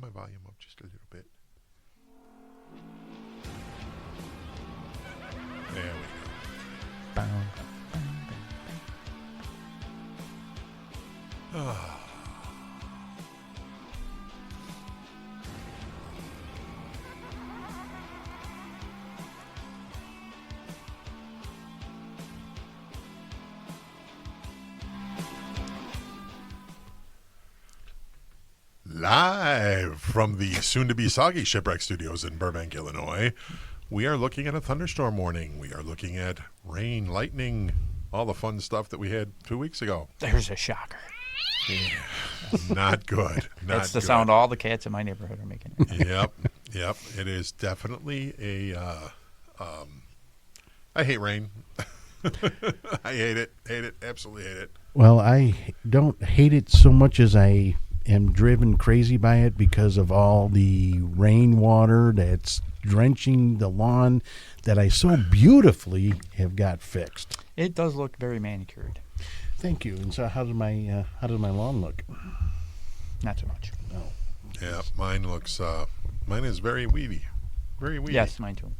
My volume up just a little bit. There we go. Live from the soon-to-be soggy Shipwreck Studios in Burbank, Illinois, we are looking at a thunderstorm warning. We are looking at rain, lightning, all the fun stuff that we had 2 weeks ago. There's a shocker. Yeah. Not good. That's the sound all the cats in my neighborhood are making. Yep. It is definitely a. I hate rain. I hate it. Absolutely hate it. Well, I don't hate it so much as I am driven crazy by it because of all the rainwater that's drenching the lawn that I so beautifully have got fixed. It does look very manicured. Thank you. And so, how does my lawn look? Not so much. No. Yeah, mine looks. Mine is very weedy. Very weedy. Yes, mine too.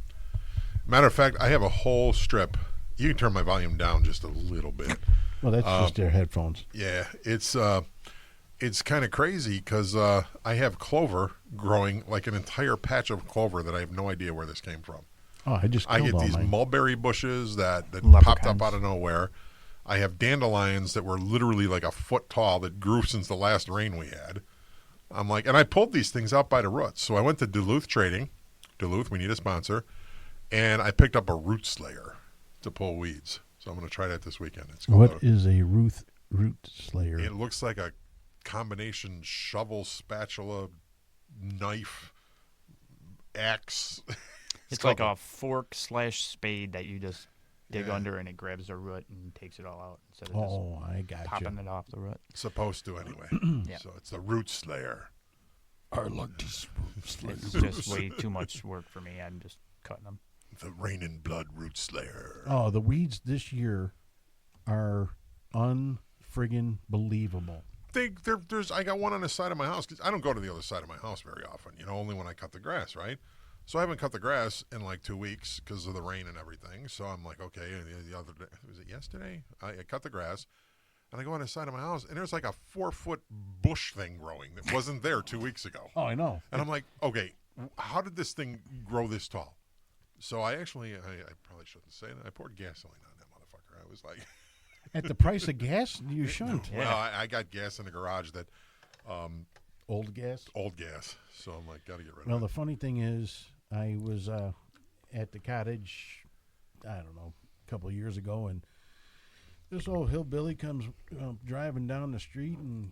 Matter of fact, I have a whole strip. You can turn my volume down just a little bit. Well, that's just their headphones. Yeah, it's kind of crazy because I have clover growing, like an entire patch of clover that I have no idea where this came from. Oh, I get all these mine. mulberry bushes that Leprechauns. popped up out of nowhere. I have dandelions that were literally like a foot tall that grew since the last rain we had. I'm like, and I pulled these things out by the roots. So I went to Duluth Trading. Duluth, we need a sponsor. And I picked up a root slayer to pull weeds. So I'm going to try that this weekend. What is a root slayer? It looks like a combination shovel, spatula, knife, axe. It's like a fork/spade that you just dig under, and it grabs the root and takes it all out instead of I got popping it off the root. Supposed to anyway. Yeah. So it's the root slayer. I like this root slayer. It's just way too much work for me. I'm just cutting them. The rain and blood root slayer. Oh, the weeds this year are unfriggin' believable. I got one on the side of my house because I don't go to the other side of my house very often. Only when I cut the grass, right? So I haven't cut the grass in like 2 weeks because of the rain and everything. So I'm like, okay. The other day, was it yesterday? I cut the grass, and I go on the side of my house, and there's like a 4-foot bush thing growing that wasn't there 2 weeks ago. Oh, I know. And I'm like, okay, how did this thing grow this tall? So I probably shouldn't say that. I poured gasoline on that motherfucker. I was like, at the price of gas, you shouldn't. Well, I got gas in the garage that. Old gas? Old gas. So I'm like, got to get rid of it. Well, the funny thing is, I was at the cottage, I don't know, a couple of years ago, and this old hillbilly comes driving down the street, and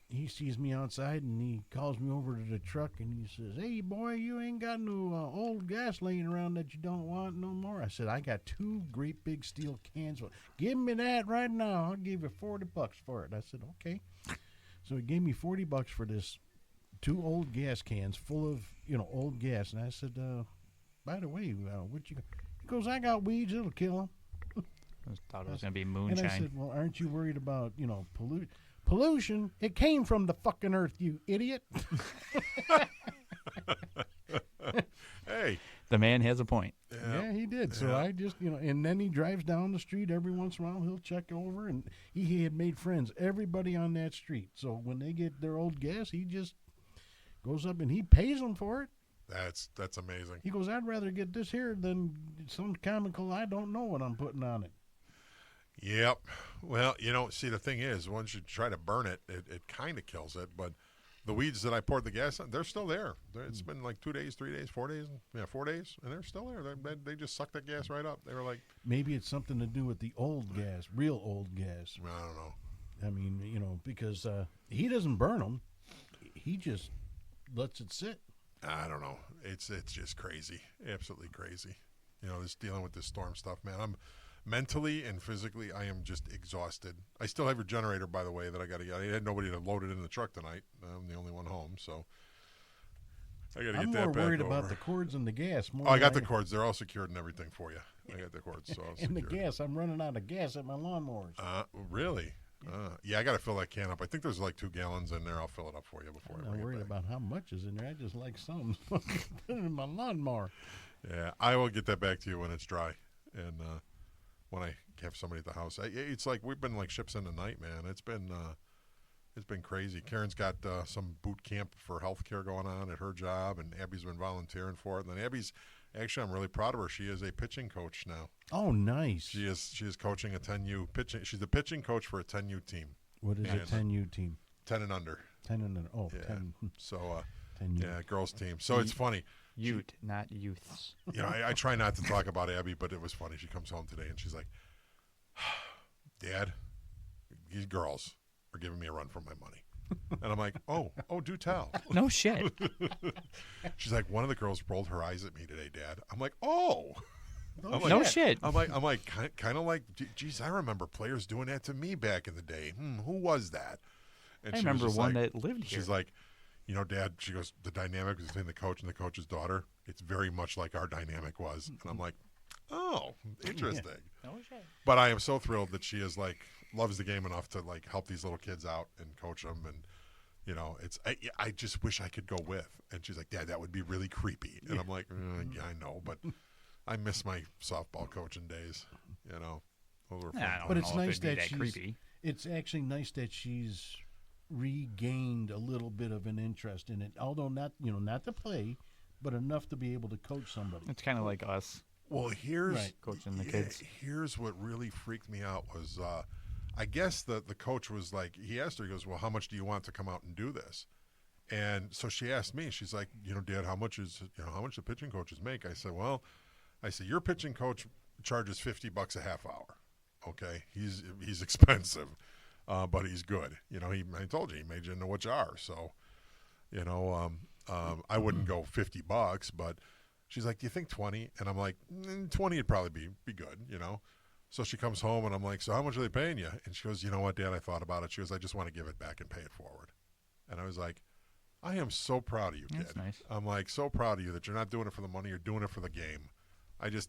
he sees me outside, and he calls me over to the truck, and he says, "Hey, boy, you ain't got no old gas laying around that you don't want no more." I said, "I got 2 great big steel cans. Give me that right now. I'll give you $40 for it." I said, "Okay." So he gave me $40 for this 2 old gas cans full of, old gas. And I said, "By the way, what you got?" He goes, "I got weeds. It'll kill them." I thought it was going to be moonshine. And I said, "Well, aren't you worried about, pollution? It came from the fucking earth, you idiot." Hey. The man has a point. Yeah, he did. So I just, and then he drives down the street every once in a while. He'll check over, and he had made friends, everybody on that street. So when they get their old gas, he just goes up and he pays them for it. That's amazing. He goes, "I'd rather get this here than some chemical I don't know what I'm putting on it." Yep. Well, see, the thing is, once you try to burn it, it kind of kills it. But the weeds that I poured the gas on, they're still there. It's been like 2 days, 3 days, 4 days. Yeah, 4 days, and they're still there. They just sucked that gas right up. They were like... Maybe it's something to do with the old gas, real old gas. I don't know. I mean, because he doesn't burn them. He just lets it sit. I don't know. It's just crazy. Absolutely crazy. Just dealing with this storm stuff, man. I'm mentally and physically, I am just exhausted. I still have your generator, by the way, that I got to get. I had nobody to load it in the truck tonight. I'm the only one home, so I got to get that back over. I'm more worried about the cords and the gas. I got the cords. They're all secured and everything for you. I got the cords. So and the gas. I'm running out of gas at my lawnmowers. Really? Yeah, I got to fill that can up. I think there's like 2 gallons in there. I'll fill it up for you before I I'm bring not it worried back. about how much is in there. I just like some. Put it in my lawnmower. Yeah, I will get that back to you when it's dry, and when I have somebody at the house. It's like we've been like ships in the night, man. It's been crazy. Karen's got some boot camp for healthcare going on at her job, and Abby's been volunteering for it. And then Abby's actually, I'm really proud of her. She is a pitching coach now. Oh, nice. She is coaching a 10U pitching. She's the pitching coach for a 10U team, What is a And- 10U team? 10 and under. 10 and oh, Yeah. 10. So 10U. yeah, girls team. So it's funny. Ute, not youths. You know, I try not to talk about Abby, but it was funny. She comes home today and she's like, "Dad, these girls are giving me a run for my money." And I'm like, oh, do tell. No shit. She's like, "One of the girls rolled her eyes at me today, Dad." I'm like, "Oh." I'm like, No shit. I'm like, kind of like, geez, I remember players doing that to me back in the day. Who was that? And I she was remember just one like- that lived here. She's like, "You know, Dad," she goes, "the dynamic between the coach and the coach's daughter, it's very much like our dynamic was." And I'm like, "Oh, interesting." No shit. But I am so thrilled that she is like, loves the game enough to like help these little kids out and coach them. And, you know, I just wish I could go with. And she's like, "Dad, that would be really creepy." And I'm like, yeah, I know, but I miss my softball coaching days, you know. Those were fun. I don't But know it's if nice it'd be that she's- creepy. It's actually nice that she's regained a little bit of an interest in it, although not to play, but enough to be able to coach somebody. It's kind of like us Well, here's Right. coaching the kids. Here's what really freaked me out was, I guess the coach was like, he asked her, he goes, "Well, how much do you want to come out and do this?" And so she asked me, she's like, "You know, Dad, how much the pitching coaches make?" I said, "Well, your pitching coach charges $50 a half hour. Okay, he's expensive, but he's good. You know, I told you he made you into what you are. So, you know, I wouldn't go $50, but." She's like, "Do you think 20?" And I'm like, 20 would probably be good, you know. So she comes home and I'm like, "So how much are they paying you?" And she goes, "You know what, Dad, I thought about it." She goes, "I just want to give it back and pay it forward." And I was like, I am so proud of you, kid. That's nice. I'm like so proud of you that you're not doing it for the money, you're doing it for the game.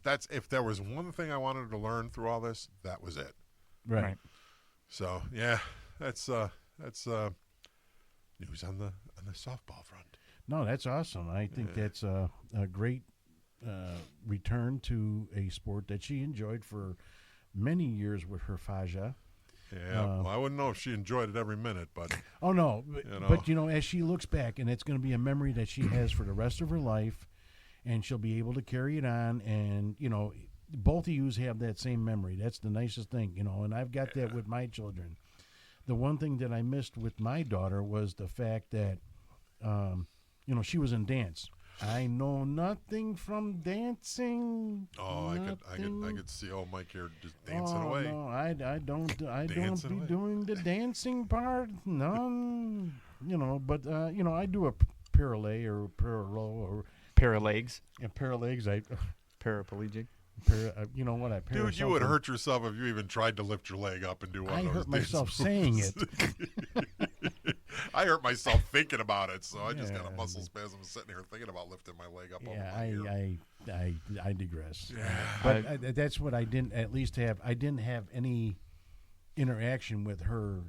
That's if there was one thing I wanted to learn through all this, that was it. Right. So yeah, that's news on the softball front. No, that's awesome. I think that's a great return to a sport that she enjoyed for many years with her Faja. Yeah, well, I wouldn't know if she enjoyed it every minute, but Oh no, but know. as she looks back, and it's going to be a memory that she has for the rest of her life, and she'll be able to carry it on. And both of you have that same memory. That's the nicest thing, And I've got that with my children. The one thing that I missed with my daughter was the fact that, she was in dance. I know nothing from dancing. oh, I could see old Mike here just dancing away. No, I don't Dancing be away. doing the dancing part. None, but I do a parallel or parallel or Paralegs, paralegs. paraplegic. You know what? Dude, you would hurt yourself if you even tried to lift your leg up and do one I of those hurt myself dance saying moves. it. I hurt myself thinking about it, so I just got a Yeah. muscle spasm sitting here thinking about lifting my leg up. Yeah, over my ear. I digress. Yeah. But that's what I didn't at least have. I didn't have any interaction with her,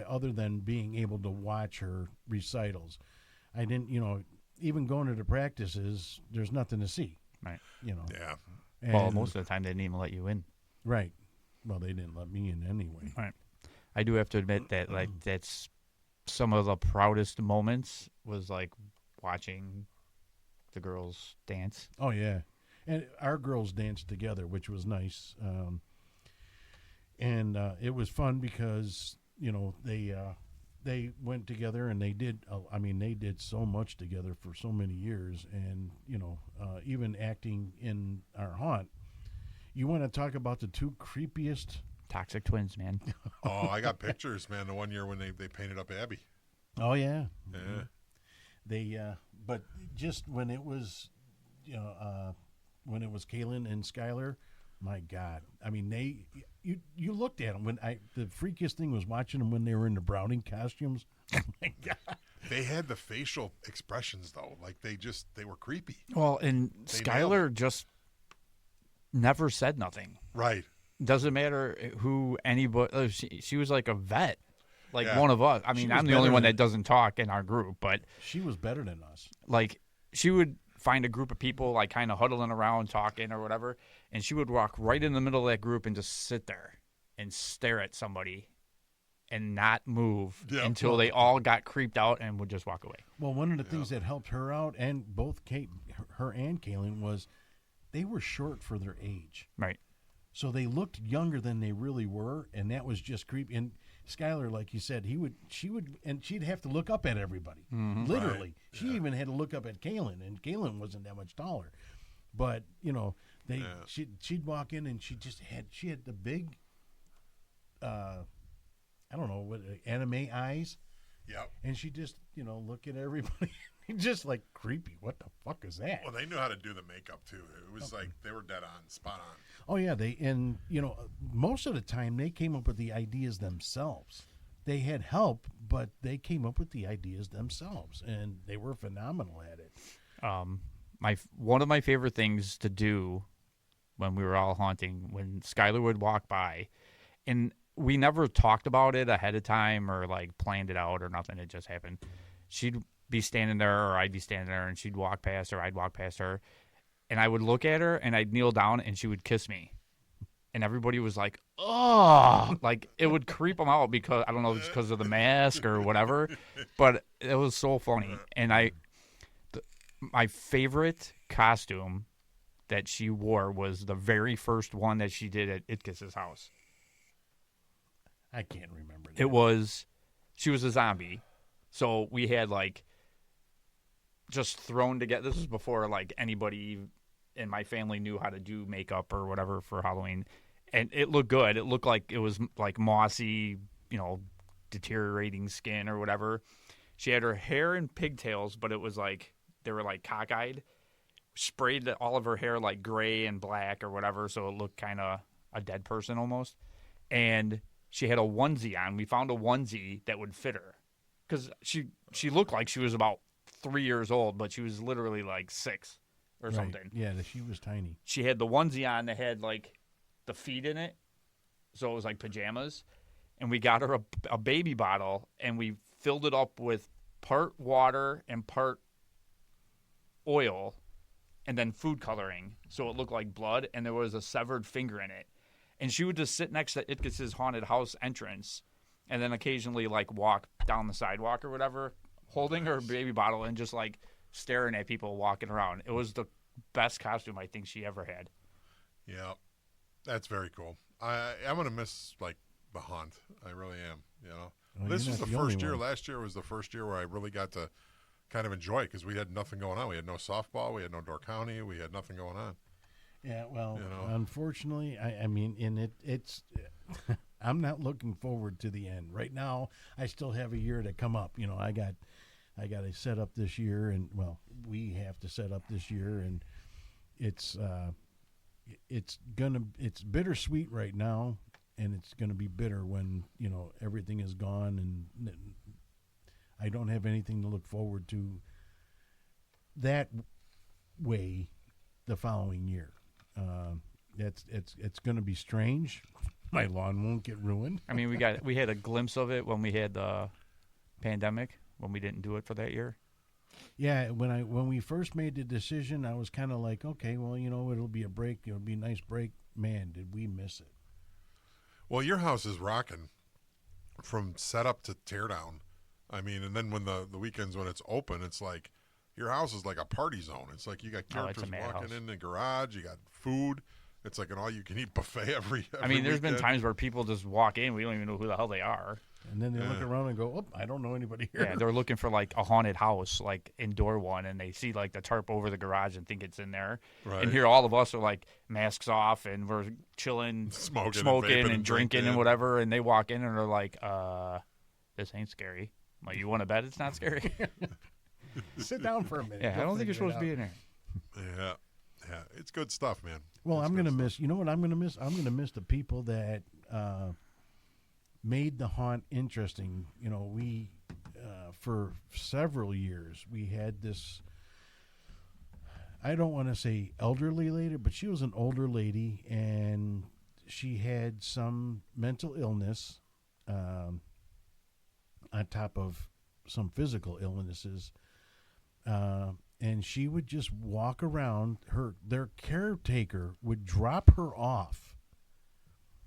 other than being able to watch her recitals. I didn't, even going to the practices, there's nothing to see, Right. Yeah. Well, And- most of the time they didn't even let you in. right. Well, they didn't let me in anyway. Right. I do have to admit that that's some of the proudest moments was like watching the girls dance. Oh yeah, and our girls danced together, which was nice, and it was fun because they went together and they did. They did so much together for so many years, and even acting in our haunt. You want to talk about the two creepiest? Toxic twins, man. Oh, I got pictures, man. The one year when they painted up Abby. Oh yeah, Yeah. they. But just when it was, when it was Kaylin and Skylar, my God! I mean, you looked at them the freakiest thing was watching them when they were in the Browning costumes. Oh my God! They had the facial expressions though, like they were creepy. Well, and They nailed Skylar just never said nothing. Right. doesn't matter who anybody. She was like a vet, like Yeah. one of us. I She mean, was I'm the only better one than- that doesn't talk in our group, but She was better than us. like she would find a group of people like kind of huddling around talking or whatever, and she would walk right in the middle of that group and just sit there and stare at somebody and not move Yeah. until they all got creeped out and would just walk away. Well, one of the things that helped her out, and both her and Kaylin, was they were short for their age. Right. So they looked younger than they really were, and that was just creepy. And Skylar, like you said, she'd have to look up at everybody. Literally. Right. She even had to look up at Kaylin, and Kaylin wasn't that much taller. But, she'd walk in and she had the big I don't know, what anime eyes, Yep. and she just, look at everybody just like creepy. What the fuck is that? Well, they knew how to do the makeup too. It was like they were dead on, spot on. Oh yeah, most of the time they came up with the ideas themselves. They had help, but they came up with the ideas themselves, and they were phenomenal at it. One of my favorite things to do when we were all haunting, when Skylar would walk by, and we never talked about it ahead of time or like planned it out or nothing. It just happened. She'd be standing there or I'd be standing there, and she'd walk past her. I'd walk past her, and I would look at her and I'd kneel down and she would kiss me. And everybody was like, oh, like it would creep them out because I don't know if it's because of the mask or whatever, but it was so funny. And my favorite costume that she wore was the very first one that she did at Itkis's house. I can't remember that. She was a zombie. So we had like just thrown together. This was before like anybody in my family knew how to do makeup or whatever for Halloween. And it looked good. It looked like it was like mossy, deteriorating skin or whatever. She had her hair in pigtails, but it was like they were like cockeyed. Sprayed all of her hair like gray and black or whatever, so it looked kind of a dead person almost. And she had a onesie on. We found a onesie that would fit her because she looked like she was about 3 years old, but she was literally like 6 or Right. something. Yeah, she was tiny. She had the onesie on that had like the feet in it, so it was like pajamas. And we got her a baby bottle, and we filled it up with part water and part oil, and then food coloring, so it looked like blood, and there was a severed finger in it. And she would just sit next to Itkis's haunted house entrance and then occasionally like walk down the sidewalk or whatever, holding her baby bottle and just like staring at people walking around. It was the best costume I think she ever had. Yeah, that's very cool. I'm gonna miss like the haunt. I really am. Well, This you're was not the only first year. one. Last year was the first year where I really got to kind of enjoy it because we had nothing going on. We had no softball. We had no Door County. We had nothing going on. Yeah, well, unfortunately, it's. I'm not looking forward to the end. Right now, I still have a year to come up. I got to set up this year, and we have to set up this year, and it's bittersweet right now, and it's gonna be bitter when everything is gone, and I don't have anything to look forward to that way the following year. It's going to be strange. My lawn won't get ruined. I mean, we had a glimpse of it when we had the pandemic, when we didn't do it for that year. Yeah, when we first made the decision, I was kind of like, okay, well, it'll be a break. It'll be a nice break. Man, did we miss it? Well, your house is rocking from setup to teardown. I mean, and then when the weekends when it's open, it's like your house is like a party zone. It's like you got characters a walking madhouse. in the garage. You got food. It's like an all-you-can-eat buffet every I mean, there's weekend. been times where people just walk in, we don't even know who the hell they are. And then they look around and go, oh, I don't know anybody here. Yeah, they're looking for like a haunted house, like indoor one, and they see like the tarp over the garage and think it's in there. Right. And here all of us are like masks off and we're chilling, Smoking smoking and and drinking and whatever. And they walk in and they're like, this ain't scary. I'm like, you want to bet it's not scary? Sit down for a minute. Yeah, I We'll don't think you're figure it supposed to be in there. Yeah, it's good stuff, man. Well, It's I'm good going to stuff. miss, you know what I'm going to miss? I'm going to miss the people that made the haunt interesting. We, for several years, we had this, I don't want to say elderly lady, but she was an older lady, and she had some mental illness on top of some physical illnesses. And she would just walk around. Their caretaker would drop her off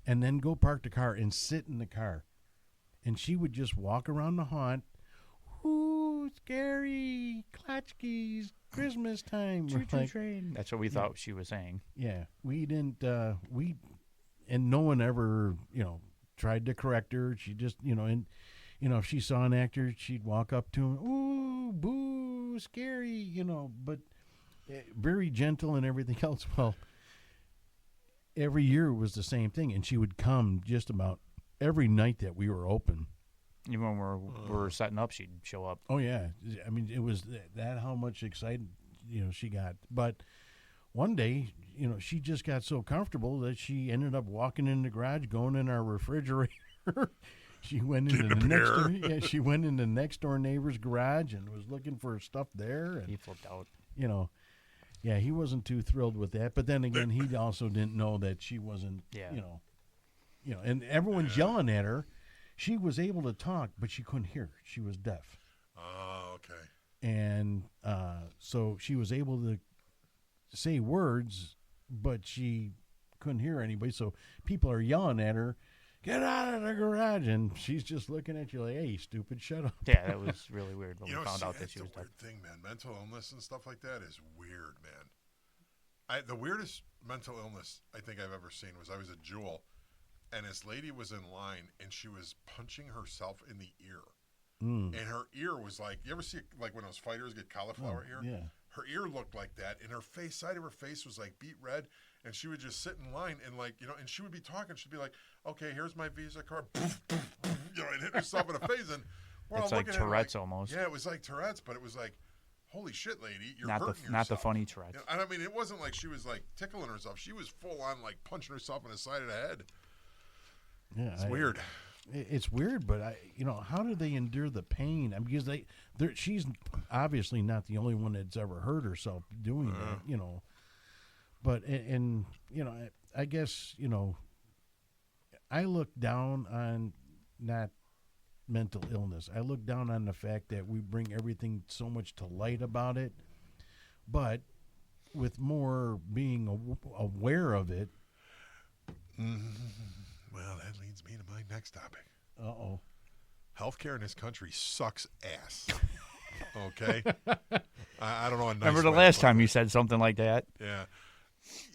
and then go park the car and sit in the car. And she would just walk around the haunt. Ooh, scary, Klatchkis, Christmas time. Choo-choo train. That's what we thought she was saying. Yeah, we didn't, and no one ever, tried to correct her. She just, if she saw an actor, she'd walk up to him, ooh, boo, scary, but very gentle and everything else. Well, every year was the same thing, and she would come just about every night that we were open. Even when we were setting up, she'd show up. Oh, yeah. I mean, it was that how much excited, she got. But one day, she just got so comfortable that she ended up walking in the garage, going in our refrigerator. She went into she went into next door neighbor's garage and was looking for stuff there. And, He flipped out. Yeah, he wasn't too thrilled with that. But then again, he also didn't know that she wasn't, and everyone's yelling at her. She was able to talk, but she couldn't hear. She was deaf. Oh, okay. And so she was able to say words, but she couldn't hear anybody. So people are yelling at her, get out of the garage. And she's just looking at you like, hey, stupid, shut up. Yeah, that was really weird when we found out that she was deaf. That's a weird thing, man. Mental illness and stuff like that is weird, man. The weirdest mental illness I think I've ever seen was I was at Jewel. And this lady was in line, and she was punching herself in the ear. And her ear was like, you ever see, like, when those fighters get cauliflower ear? Yeah. Her ear looked like that, and her face, side of her face was, like, beet red, and she would just sit in line, and, like, and she would be talking. She'd be like, okay, here's my Visa card. And hit herself in the face. And we're It's all like looking at her Tourette's almost. Yeah, it was like Tourette's, but it was like, holy shit, lady, you're Not hurting the yourself. not the funny Tourette's. And I mean, it wasn't like she was, like, tickling herself. She was full on, like, punching herself in the side of the head. Yeah, It's weird. It's weird, but how do they endure the pain? I mean, because she's obviously not the only one that's ever hurt herself doing that, But and I guess I look down on not mental illness. I look down on the fact that we bring everything so much to light about it, but with more being aware of it. Well, that leads me to my next topic. Uh-oh. Healthcare in this country sucks ass. Okay? I don't know. Remember the last time you said something like that? Yeah.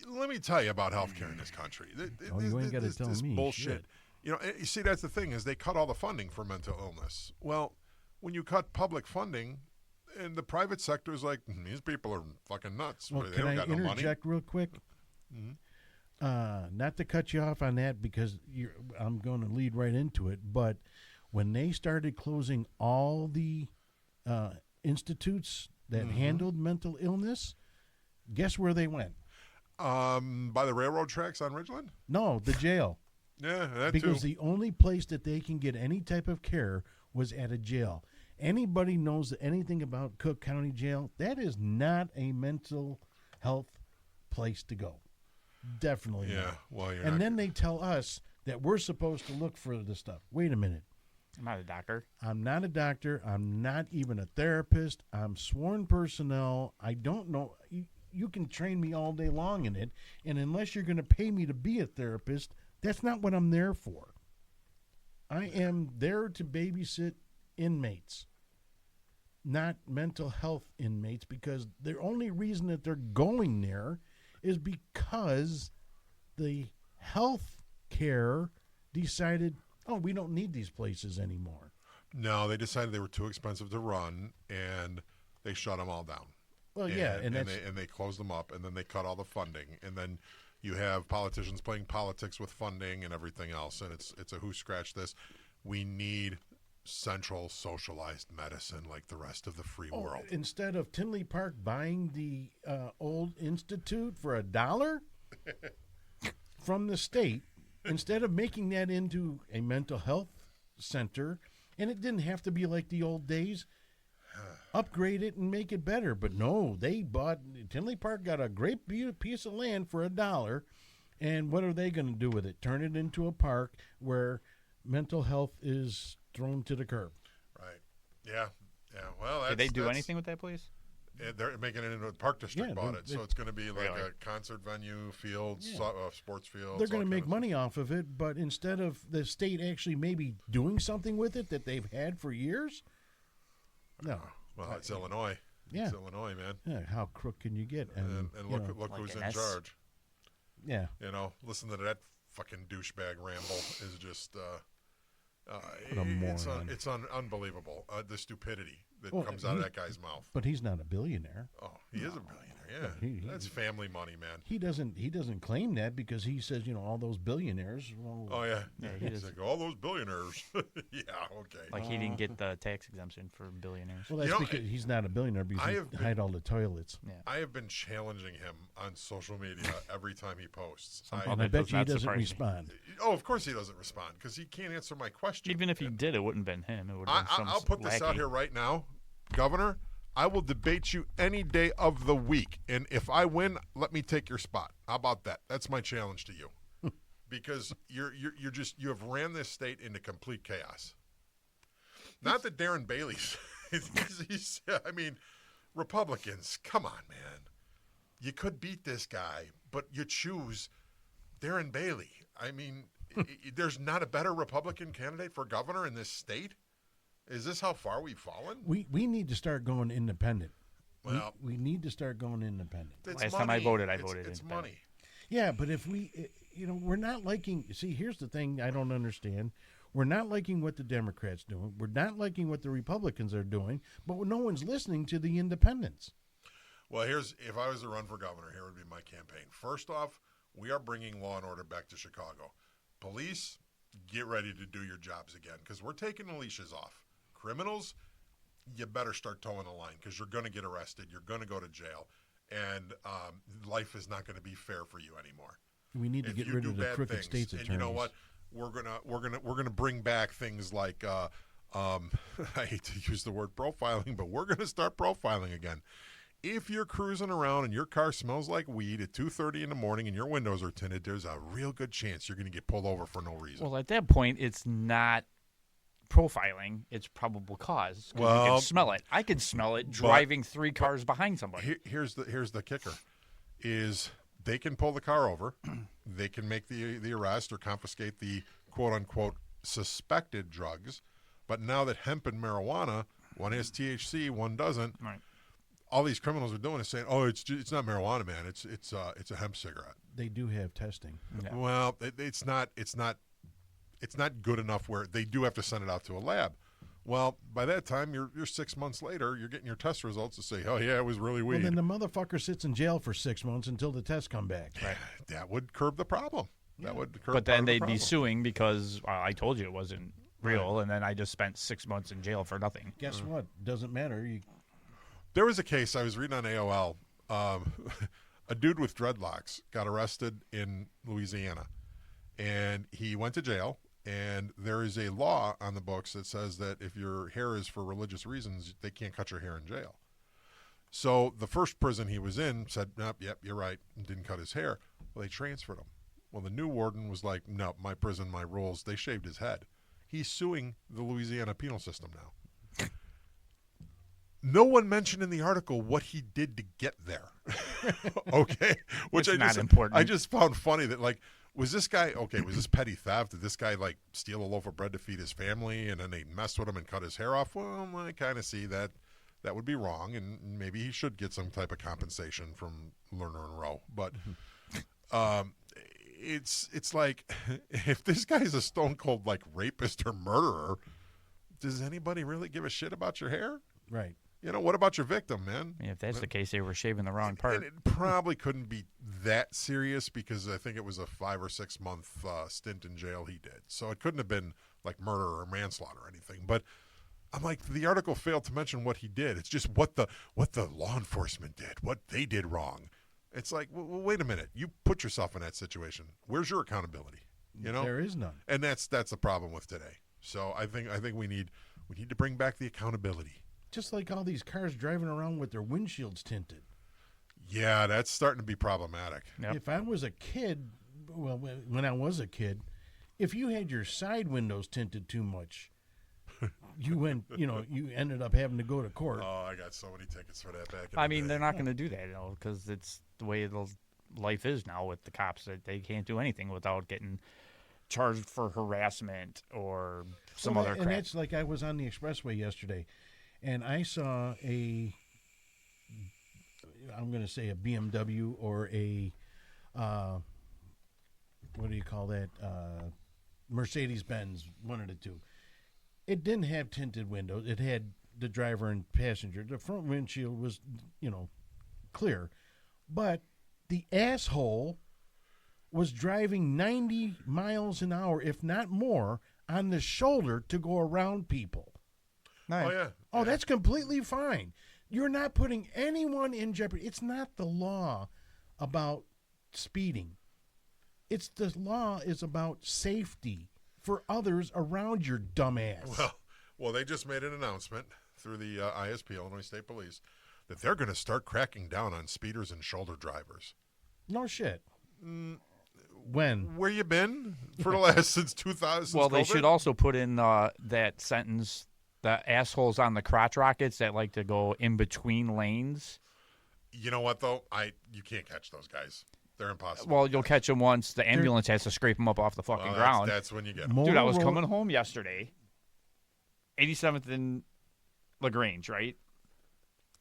Let me tell you about healthcare in this country. You ain't got to tell this me. bullshit. Shit. You see, that's the thing is they cut all the funding for mental illness. Well, when you cut public funding, and the private sector is like, these people are fucking nuts. Well, They can don't I got no money. interject real quick? Mhm. Not to cut you off on that because I'm going to lead right into it, but when they started closing all the institutes that handled mental illness, guess where they went? By the railroad tracks on Ridgeland? No, the jail. Yeah, that Because too. the only place that they can get any type of care was at a jail. Anybody knows anything about Cook County Jail, that is not a mental health place to go. Definitely Yeah, not. well, you're And not then they tell us that we're supposed to look for the stuff. Wait a minute. I'm not a doctor. I'm not a doctor. I'm not even a therapist. I'm sworn personnel. I don't know. You can train me all day long in it. And unless you're going to pay me to be a therapist, that's not what I'm there for. I am there to babysit inmates, not mental health inmates, because the only reason that they're going there is because the health care decided, oh, we don't need these places anymore. No, they decided they were too expensive to run, and they shut them all down. Well, and they closed them up, and then they cut all the funding, and then you have politicians playing politics with funding and everything else, and it's a who scratched this. We need central socialized medicine like the rest of the free world. Instead of Tinley Park buying the old institute for $1 from the state, instead of making that into a mental health center, and it didn't have to be like the old days, upgrade it and make it better. But no, they bought, Tinley Park got a great piece of land for $1, And what are they going to do with it? Turn it into a park where mental health is thrown to the curb. Right. Yeah. Yeah. Well, Did they do anything with that place? They're making it into a park district. Yeah, bought it, so it's going to be like Really? a concert venue, fields, sports fields. They're going all to make kind of money off of it, but instead of the state actually maybe doing something with it that they've had for years, no. Well, it's Illinois. Yeah. It's Illinois, man. Yeah, how crook can you get? And you look, know, look Like who's an in S? charge. yeah. You know, listen to that fucking douchebag ramble is just. What a moron. It's unbelievable. The stupidity that Well, comes out of that guy's mouth. But he's not a billionaire. Oh, he is a billionaire. Yeah, He- that's family money, man. He doesn't claim that because he says, all those billionaires. Well, Oh yeah, Yeah, he he's is. like all those billionaires. Yeah, okay. Like he didn't get the tax exemption for billionaires. well, that's You know, because he's not a billionaire because I he have been- hide all the toilets. Yeah. I have been challenging him on social media every time he posts. Somehow I that bet does you he not doesn't surprise me. respond. Oh, of course he doesn't respond because he can't answer my question. Even if he did, it wouldn't have been him. It would have been some I'll put this out lackey. here right now, Governor. I will debate you any day of the week, and if I win, let me take your spot. How about that? That's my challenge to you, because you have ran this state into complete chaos. Not that Darren Bailey's. I mean, Republicans, come on, man. You could beat this guy, but you choose Darren Bailey. I mean, there's not a better Republican candidate for governor in this state. Is this how far we've fallen? We need to start going independent. Well, we need to start going independent. it's Last time I money. voted, I It's- voted It's independent. money. Yeah, but if we're not liking. See, here's the thing I don't understand. We're not liking what the Democrats doing. We're not liking what the Republicans are doing. But no one's listening to the independents. Well, if I was to run for governor, here would be my campaign. First off, we are bringing law and order back to Chicago. Police, get ready to do your jobs again because we're taking the leashes off. Criminals, you better start towing the line because you're going to get arrested. You're going to go to jail, and life is not going to be fair for you anymore. We need to If get you rid do of the bad crooked things, states and attorneys. you know what? We're gonna bring back things like I hate to use the word profiling, but we're gonna start profiling again. If you're cruising around and your car smells like weed at 2:30 in the morning and your windows are tinted, there's a real good chance you're gonna get pulled over for no reason. Well, at that point, it's not profiling; it's probable cause. 'Cause you Well, can smell it. I can smell it driving 3 cars behind somebody. Here's the kicker: is they can pull the car over, they can make the arrest or confiscate the quote unquote suspected drugs, but now that hemp and marijuana, one has THC, one doesn't. Right. All these criminals are doing is saying, "Oh, it's not marijuana, man. It's a hemp cigarette." They do have testing. Yeah. Well, it's not good enough where they do have to send it out to a lab. Well, by that time, you're 6 months later, you're getting your test results to say, "Oh yeah, it was really Well, weed." then the motherfucker sits in jail for 6 months until the tests come back. Right. That would curb the problem. That would curb. But part then of the they'd be problem. suing because I told you it wasn't real, and then I just spent 6 months in jail for nothing. Guess what? Doesn't matter. There was a case I was reading on AOL. A dude with dreadlocks got arrested in Louisiana, and he went to jail. And there is a law on the books that says that if your hair is for religious reasons, they can't cut your hair in jail. So the first prison he was in said, nope, yep, you're right, and didn't cut his hair. Well, they transferred him. Well, the new warden was like, no, my prison, my rules. They shaved his head. He's suing the Louisiana penal system now. No one mentioned in the article what he did to get there. Okay, which It's I not just important. I just found funny that like was this guy okay? Was this petty theft? Did this guy like steal a loaf of bread to feed his family and then they messed with him and cut his hair off? Well, I kind of see that would be wrong, and maybe he should get some type of compensation from Lerner and Rowe. But it's like if this guy's a stone cold like rapist or murderer, does anybody really give a shit about your hair? Right. You know, what about your victim, man? I mean, if that's the case, they were shaving the wrong part. And it probably couldn't be that serious because I think it was a 5 or 6 month stint in jail he did. So it couldn't have been like murder or manslaughter or anything. But I'm like, the article failed to mention what he did. It's just what the law enforcement did, what they did wrong. It's like, well, wait a minute. You put yourself in that situation. Where's your accountability? You know, There is none. and that's the problem with today. So I think we need to bring back the accountability. Just like all these cars driving around with their windshields tinted. Yeah, that's starting to be problematic. Yep. If I was a kid, well, when I was a kid, if you had your side windows tinted too much, you ended up having to go to court. Oh, I got so many tickets for that back in I the mean, day. they're not going to do that, because it's the way life is now with the cops. That they can't do anything without getting charged for harassment or some other crap. And that's like I was on the expressway yesterday, and I saw I'm going to say a BMW or a, what do you call that? Mercedes-Benz, one of the two. It didn't have tinted windows. It had the driver and passenger. The front windshield was, clear. But the asshole was driving 90 miles an hour, if not more, on the shoulder to go around people. Oh, yeah. Oh, that's completely fine. You're not putting anyone in jeopardy. It's not the law about speeding. It's the law is about safety for others around your dumbass. Well, they just made an announcement through the ISP, Illinois State Police, that they're going to start cracking down on speeders and shoulder drivers. No shit. When? Where you been for the last since 2000? Well, they COVID? should also put in that sentence: the assholes on the crotch rockets that like to go in between lanes. You know what though? You can't catch those guys. They're impossible. Well, you'll catch them once the ambulance has to scrape them up off the fucking ground. That's when you get them. Dude, I was coming home yesterday, 87th and LaGrange, right?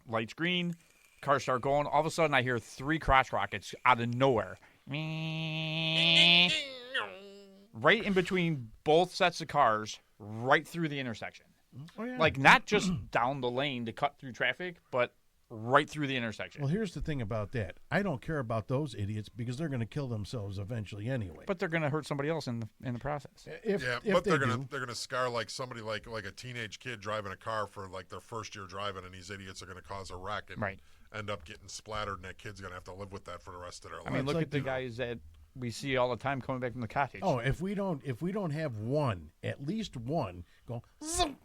Lights green, cars start going. All of a sudden, I hear 3 crotch rockets out of nowhere. Right in between both sets of cars, right through the intersection. Oh, yeah. Like, not just down the lane to cut through traffic, but right through the intersection. Well, here's the thing about that. I don't care about those idiots because they're going to kill themselves eventually anyway. But they're going to hurt somebody else in the process. If but they they're gonna scar like somebody like a teenage kid driving a car for like their first year driving, and these idiots are gonna cause a wreck and end up getting splattered, and that kid's gonna have to live with that for the rest of their life. I mean, look like at the guys that we see all the time coming back from the cottage. Oh, if we don't have one, at least one, go zoom,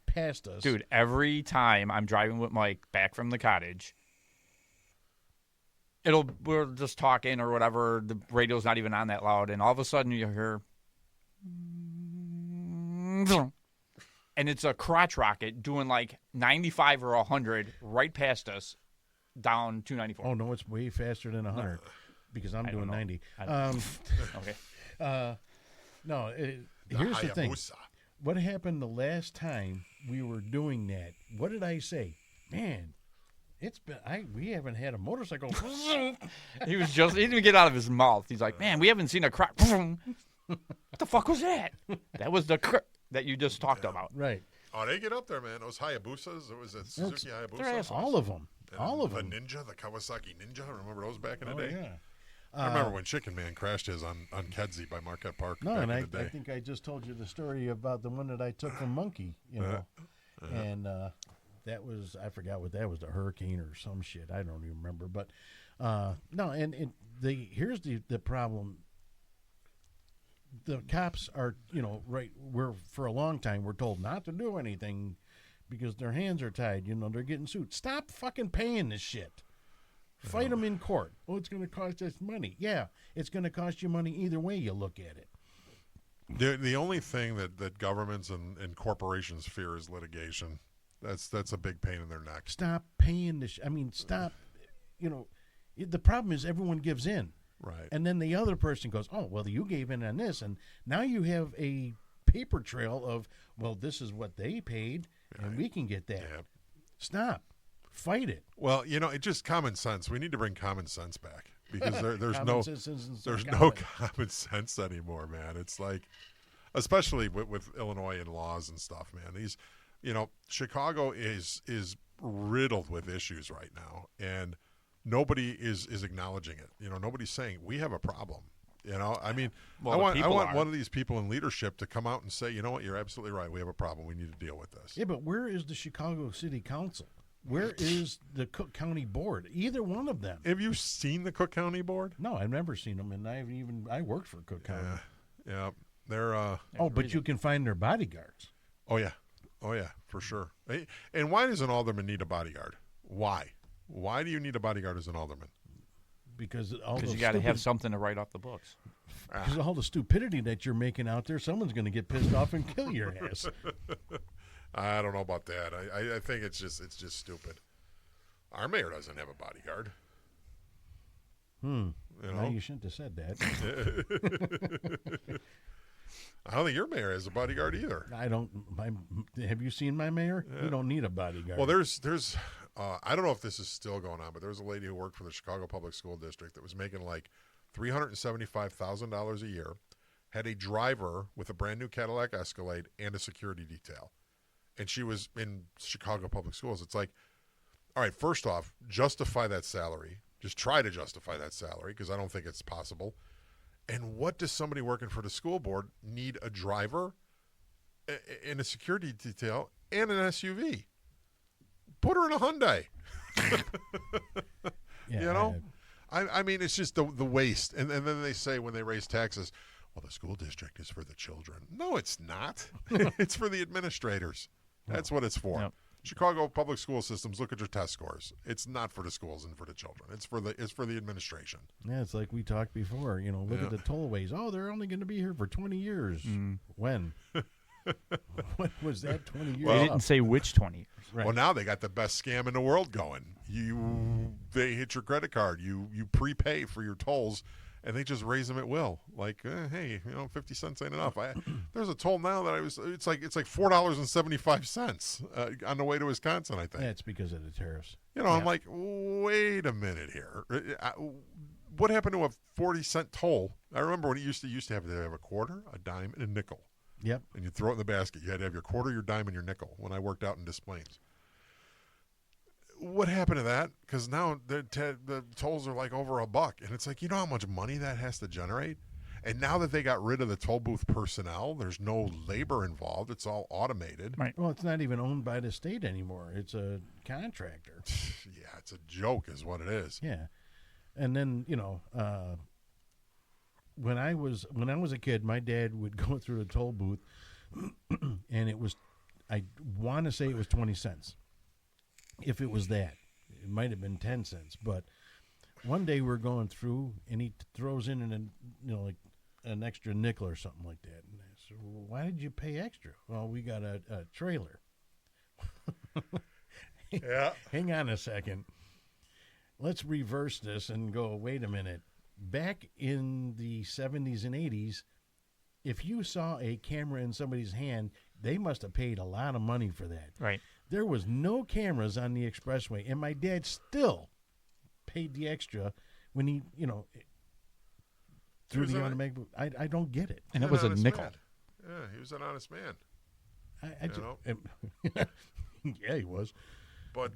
past us. Dude, every time I'm driving with Mike back from the cottage, we're just talking or whatever, the radio's not even on that loud, and all of a sudden you hear, and it's a crotch rocket doing like 95 or 100 right past us down 294. Oh, no, it's way faster than 100 because I'm doing 90. Okay. No, here's the thing. What happened the last time we were doing that? What did I say? Man, we haven't had a motorcycle. he didn't even get out of his mouth. He's like, man, we haven't seen a crotch. What the fuck was that? That was the that you just talked about. Right. Oh, they get up there, man. Those Hayabusas. It was a Suzuki Hayabusa. All of them. All of them. The Ninja, the Kawasaki Ninja. Remember those back in the day? Yeah. I remember when Chicken Man crashed his on Kedzie by Marquette Park. No, back and in I the day. think I just told you the story about the one that I took from Monkey, and that was, I forgot what that was, a hurricane or some shit. I don't even remember. But no, and here's the problem. The cops are, right. For a long time we're told not to do anything because their hands are tied. They're getting sued. Stop fucking paying this shit. Fight them in court. Oh, it's going to cost us money. Yeah, it's going to cost you money either way you look at it. The only thing that governments and corporations fear is litigation. That's a big pain in their neck. Stop paying this. Stop. The problem is everyone gives in. Right. And then the other person goes, oh, well, you gave in on this. And now you have a paper trail of, well, this is what they paid, and we can get that. Yeah. Stop. Fight it. Well, it's just common sense. We need to bring common sense back because there's there's no common sense anymore, man. It's like, especially with Illinois and laws and stuff, man. These, Chicago is riddled with issues right now, and nobody is acknowledging it. Nobody's saying we have a problem. I mean, well, I want one of these people in leadership to come out and say, you know what, you're absolutely right. We have a problem. We need to deal with this. Yeah, but where is the Chicago City Council? Where is the Cook County Board? Either one of them. Have you seen the Cook County Board? No, I've never seen them, and I worked for Cook County. Yeah, they're. But you can find their bodyguards. Oh yeah, for sure. And why does an alderman need a bodyguard? Why do you need a bodyguard as an alderman? because all Because the you got to have something to write off the books. because all the stupidity that you're making out there, someone's going to get pissed off and kill your ass. I don't know about that. I think it's just stupid. Our mayor doesn't have a bodyguard. You No, know? you shouldn't have said that. I don't think your mayor has a bodyguard either. I don't. Have you seen my mayor? You don't need a bodyguard. Well, there's I don't know if this is still going on, but there was a lady who worked for the Chicago Public School District that was making like $375,000 a year, had a driver with a brand new Cadillac Escalade and a security detail, and she was in Chicago Public Schools. It's like, all right, first off, justify that salary. Just try to justify that salary, because I don't think it's possible. And what does somebody working for the school board need a driver and a security detail and an SUV? Put her in a Hyundai. Yeah, You know? I mean, it's just the waste. And then they say when they raise taxes, well, the school district is for the children. No, it's not. It's for the administrators. That's what it's for. Yep. Chicago public school systems, look at your test scores. It's not for the schools and for the children. It's for the administration. Yeah, it's like we talked before. You know, look at the tollways. Oh, they're only going to be here for 20 years. When? When was that 20 years? They didn't say which 20 years. Right. Well, now they got the best scam in the world going. They hit your credit card. You prepay for your tolls, and they just raise them at will. Like, hey, 50 cents ain't enough. There's a toll now that it's like $4.75 on the way to Wisconsin, I think. Yeah, it's because of the tariffs. I'm like, wait a minute here. What happened to a 40-cent toll? I remember when it used to have a quarter, a dime, and a nickel. Yep. And you throw it in the basket. You had to have your quarter, your dime, and your nickel when I worked out in Des Plaines. What happened to that? Because now the tolls are like over $1, and it's like, you know how much money that has to generate? And now that they got rid of the toll booth personnel, there's no labor involved. It's all automated. Right. Well, it's not even owned by the state anymore. It's a contractor. Yeah, it's a joke is what it is. Yeah. And then, when I was a kid, my dad would go through a toll booth, and I want to say it was 20 cents. If it was that, it might have been 10 cents. But one day we're going through, and he throws in like an extra nickel or something like that. And I said, well, why did you pay extra? Well, we got a trailer. Yeah. Hang on a second. Let's reverse this and go, wait a minute. Back in the 70s and 80s, if you saw a camera in somebody's hand, they must have paid a lot of money for that. Right. There was no cameras on the expressway, and my dad still paid the extra when he, threw the automatic. I don't get it. And it was a nickel. Man. Yeah, he was an honest man. Yeah, he was. But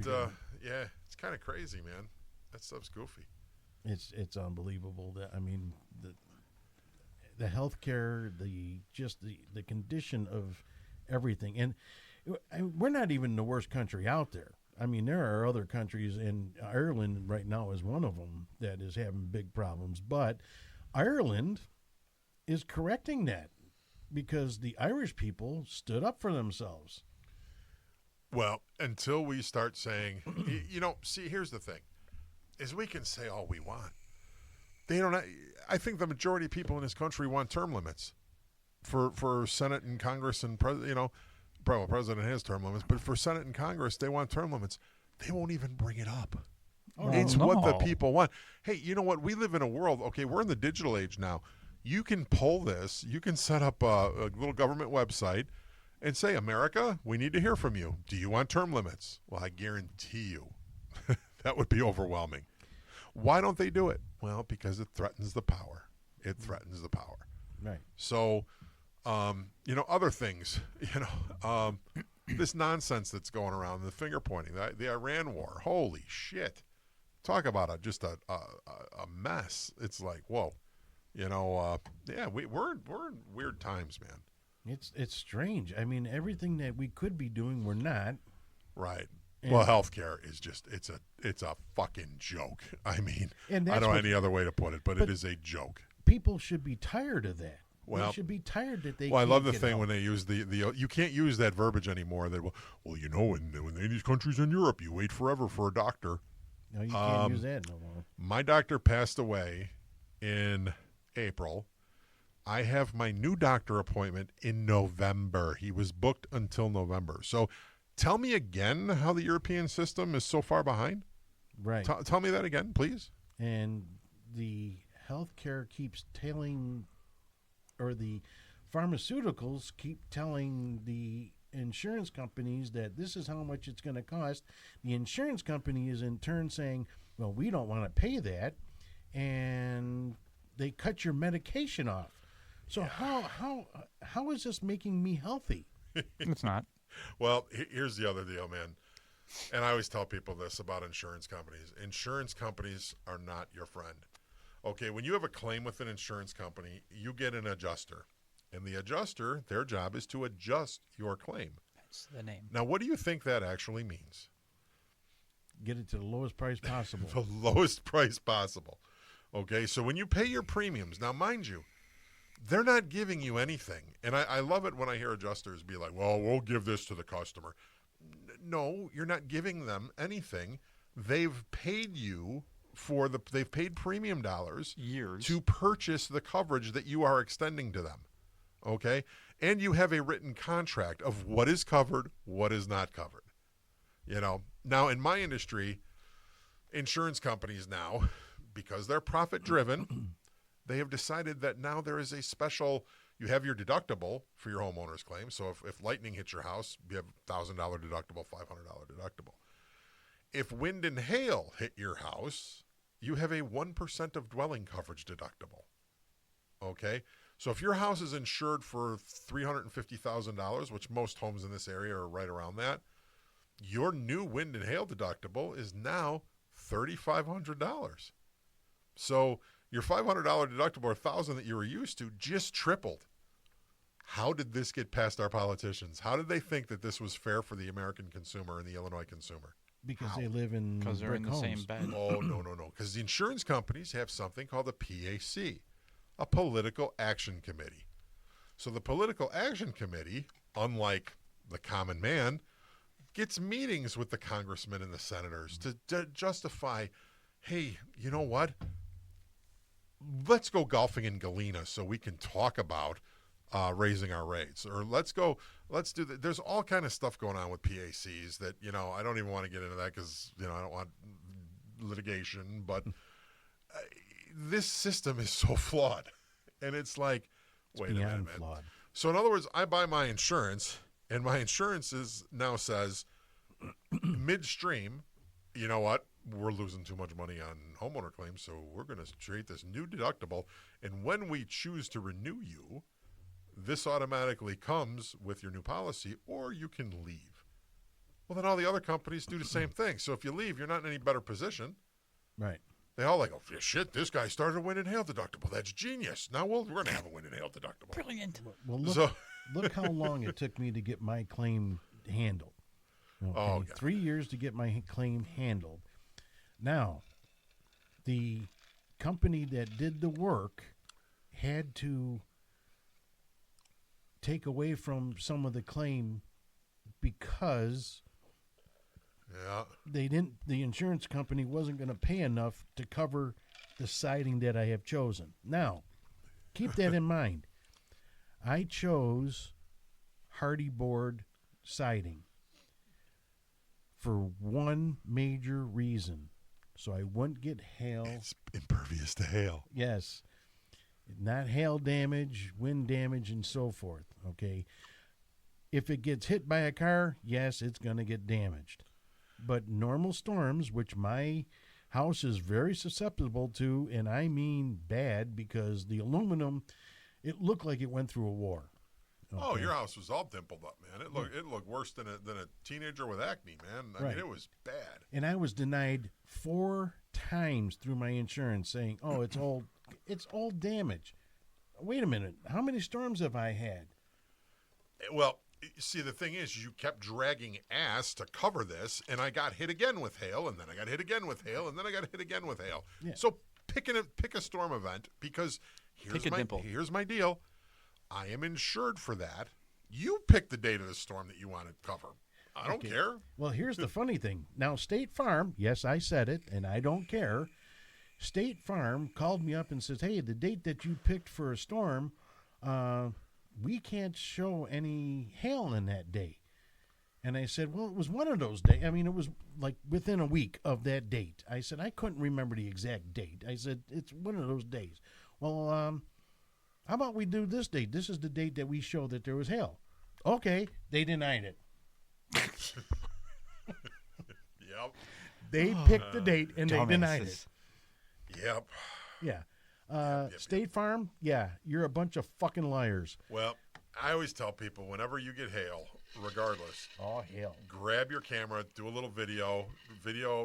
yeah, it's kind of crazy, man. That stuff's goofy. It's unbelievable. That the healthcare, the condition of everything, and we're not even the worst country out there. I mean, there are other countries, and Ireland right now is one of them that is having big problems. But Ireland is correcting that because the Irish people stood up for themselves. Well, until we start saying, see, here's the thing, is we can say all we want. They don't. I think the majority of people in this country want term limits for Senate and Congress and probably president has term limits, but for Senate and Congress, they want term limits. They won't even bring it up. It's what the people want. Hey, you know what? We live in a world, okay, we're in the digital age now. You can poll this. You can set up a little government website and say, America, we need to hear from you. Do you want term limits? Well, I guarantee you that would be overwhelming. Why don't they do it? Well, because it threatens the power. It threatens the power. Right. So, other things, this nonsense that's going around, the finger pointing, the Iran war, holy shit. Talk about just a mess. It's like, whoa. Yeah, we're in weird times, man. It's strange. I mean, everything that we could be doing, we're not. Right. And well, healthcare is just it's a fucking joke. I mean, And I that's don't know what- any other way to put it, but it is a joke. People should be tired of that. Well- they should be tired that they. Well, I can't love the get thing help. when they use the you can't use that verbiage anymore. That when these countries in Europe, you wait forever for a doctor. No, you can't use that no more. My doctor passed away in April. I have my new doctor appointment in November. He was booked until November. So tell me again how the European system is so far behind. Right. Tell me that again, please. And the healthcare keeps telling, or the pharmaceuticals keep telling the insurance companies that this is how much it's going to cost. The insurance company is in turn saying, well, we don't want to pay that, and they cut your medication off. So how is this making me healthy? It's not. Well, here's the other deal, man. And I always tell people this about insurance companies. Insurance companies are not your friend. Okay, when you have a claim with an insurance company, you get an adjuster. And the adjuster, their job is to adjust your claim. That's the name. Now, what do you think that actually means? Get it to the lowest price possible. The lowest price possible. Okay, so when you pay your premiums, now mind you, they're not giving you anything. And I love it when I hear adjusters be like, well, we'll give this to the customer. No, you're not giving them anything. They've paid you they've paid premium dollars Years. to purchase the coverage that you are extending to them. Okay? And you have a written contract of what is covered, what is not covered. You know, now in my industry, insurance companies now, because they're profit driven, they have decided that now there is a special, you have your deductible for your homeowner's claim. So if lightning hits your house, you have $1,000 deductible, $500 deductible. If wind and hail hit your house, you have a 1% of dwelling coverage deductible. Okay? So if your house is insured for $350,000, which most homes in this area are right around that, your new wind and hail deductible is now $3,500. So your $500 deductible or $1,000 that you were used to just tripled. How did this get past our politicians? How did they think that this was fair for the American consumer and the Illinois consumer? Because they live in Because they're in the brick same homes. bed. Oh, no. Because the insurance companies have something called a PAC, a Political Action Committee. So the Political Action Committee, unlike the common man, gets meetings with the congressmen and the senators to justify, hey, you know what? Let's go golfing in Galena so we can talk about raising our rates. Or let's do that. There's all kind of stuff going on with PACs that, you know, I don't even want to get into that because, you know, I don't want litigation. But this system is so flawed. And it's like, wait a minute, man. Flawed. So in other words, I buy my insurance, and my insurance now says midstream, you know what? We're losing too much money on homeowner claims, so we're going to create this new deductible. And when we choose to renew you, this automatically comes with your new policy, or you can leave. Well, then all the other companies do the same thing. So if you leave, you're not in any better position. Right. They all like, oh, shit, this guy started a wind and hail deductible. That's genius. Now we're going to have a wind and hail deductible. Brilliant. Well, look how long it took me to get my claim handled. Okay? Oh, God. 3 years to get my claim handled. Now, the company that did the work had to take away from some of the claim because Yeah. the insurance company wasn't going to pay enough to cover the siding that I have chosen. Now, keep that in mind. I chose hardy board siding for one major reason. So I wouldn't get hail. It's impervious to hail. Yes. Not hail damage, wind damage, and so forth. Okay. If it gets hit by a car, yes, it's going to get damaged. But normal storms, which my house is very susceptible to, and I mean bad because the aluminum, it looked like it went through a war. Oh, Okay. your house was all dimpled up, man. It looked worse than a teenager with acne, man. I Right. mean, it was bad. And I was denied 4 times through my insurance saying, oh, it's all damage. Wait a minute. How many storms have I had? Well, see, the thing is, you kept dragging ass to cover this, and I got hit again with hail, and then I got hit again with hail, and then I got hit again with hail. Yeah. So pick a storm event, because here's my deal. I am insured for that. You pick the date of the storm that you want to cover. I don't care. Well, here's the funny thing. Now, State Farm, yes, I said it, and I don't care. State Farm called me up and says, hey, the date that you picked for a storm, we can't show any hail in that day. And I said, well, it was one of those days. I mean, it was like within a week of that date. I said, I couldn't remember the exact date. I said, it's one of those days. Well, how about we do this date? This is the date that we show that there was hail. Okay, they denied it. Yep. They picked the date and they denied it. Yep. Yeah. State Farm, yeah, you're a bunch of fucking liars. Well, I always tell people whenever you get hail, regardless, Oh, hell. grab your camera, do a little video,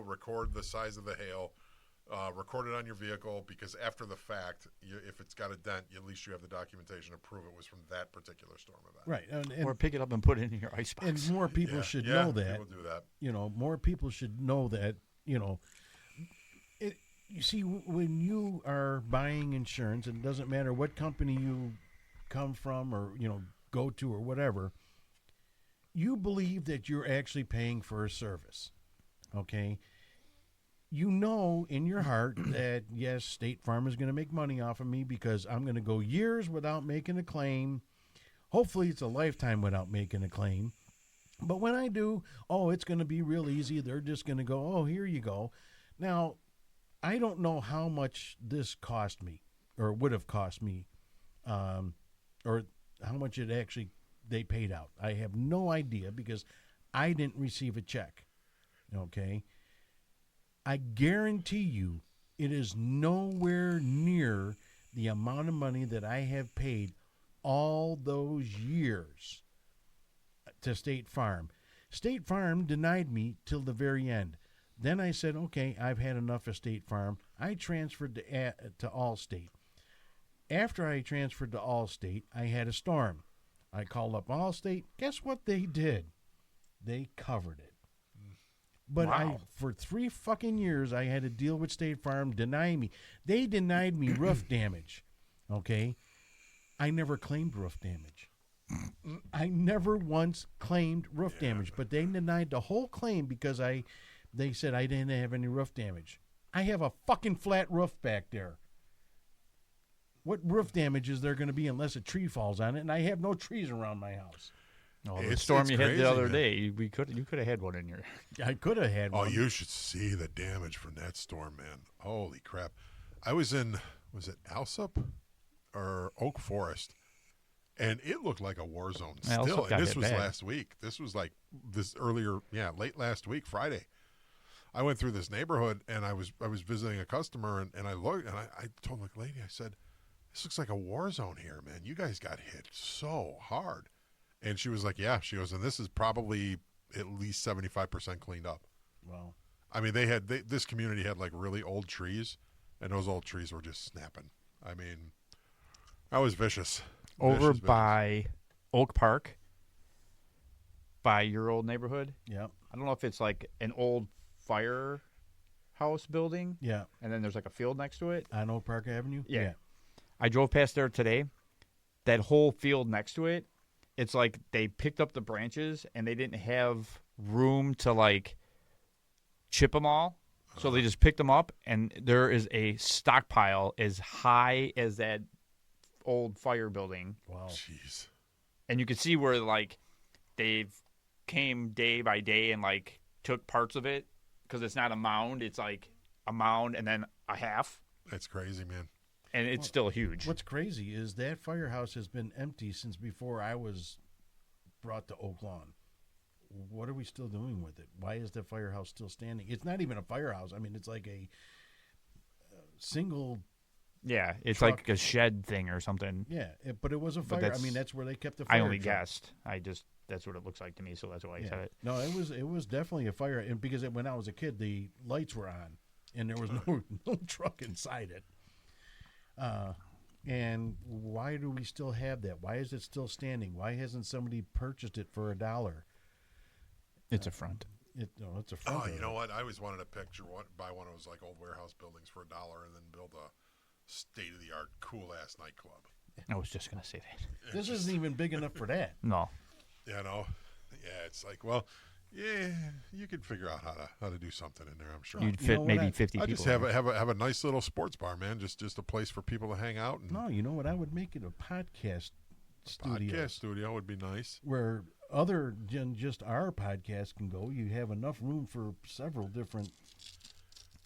record the size of the hail, record it on your vehicle, because after the fact, if it's got a dent, at least you have the documentation to prove it was from that particular storm event. Right. Or pick it up and put it in your icebox. And more people should know that. People do that. You know, more people should know that, you know. You see, when you are buying insurance, and it doesn't matter what company you come from or, you know, go to or whatever, you believe that you're actually paying for a service, okay? You know in your heart that, yes, State Farm is going to make money off of me because I'm going to go years without making a claim. Hopefully it's a lifetime without making a claim. But when I do, it's going to be real easy. They're just going to go, here you go. Now, I don't know how much this cost me or would have cost me or how much it actually they paid out. I have no idea because I didn't receive a check, okay? I guarantee you it is nowhere near the amount of money that I have paid all those years to State Farm. State Farm denied me till the very end. Then I said, okay, I've had enough of State Farm. I transferred to Allstate. After I transferred to Allstate, I had a storm. I called up Allstate. Guess what they did? They covered it. But Wow. for 3 fucking years, I had to deal with State Farm denying me. They denied me roof damage, okay? I never claimed roof damage. I never once claimed roof damage, but they denied the whole claim because they said I didn't have any roof damage. I have a fucking flat roof back there. What roof damage is there going to be unless a tree falls on it? And I have no trees around my house. Oh, the It's storm you had crazy, the other man. day, you could have had one in your. I could have had one. Oh, you should see the damage from that storm, man. Holy crap. I was in, was it Alsop or Oak Forest? And it looked like a war zone Yeah, Alsop still. got And this hit was bad. last week. This was like late last week, Friday. I went through this neighborhood and I was visiting a customer and I looked and I told the lady, I said, this looks like a war zone here, man. You guys got hit so hard. And she was like, yeah. She goes, and this is probably at least 75% cleaned up. Well, I mean, this community had like really old trees, and those old trees were just snapping. I mean, that was vicious. Over Vicious. by Oak Park, by your old neighborhood. yeah, I don't know if it's like an old firehouse building, yeah. and then there's like a field next to it. On Oak Park Avenue? Yeah. I drove past there today. That whole field next to it, it's like they picked up the branches and they didn't have room to like chip them all. So they just picked them up, and there is a stockpile as high as that old fire building. Wow. Jeez. And you can see where like they've came day by day and like took parts of it because it's not a mound. It's like a mound and then a half. That's crazy, man. And it's still huge. What's crazy is that firehouse has been empty since before I was brought to Oak Lawn. What are we still doing with it? Why is the firehouse still standing? It's not even a firehouse. I mean, it's like a single. Yeah, it's truck. like a shed thing or something. Yeah, but it was a But fire. I that's- mean, that's where they kept the fire. I only truck. guessed. That's what it looks like to me, so that's why I said it. No, it was definitely a fire, and because when I was a kid, the lights were on, and there was no truck inside it. And why do we still have that? Why is it still standing? Why hasn't somebody purchased it for $1? It's a front. It's a front. Oh, of you it. know what? I always wanted to buy one of those like old warehouse buildings for $1 and then build a state-of-the-art, cool-ass nightclub. I was just going to say that. This isn't even big enough for that. No. You know? Yeah, it's like, well, Yeah, you could figure out how to do something in there. I'm sure. You'd You fit know what, maybe I 50 I people. just have a nice little sports bar, man. Just a place for people to hang out. And No, you know what? I would make it a podcast studio podcast studio would be nice. where other than just our podcast can go. You have enough room for several different.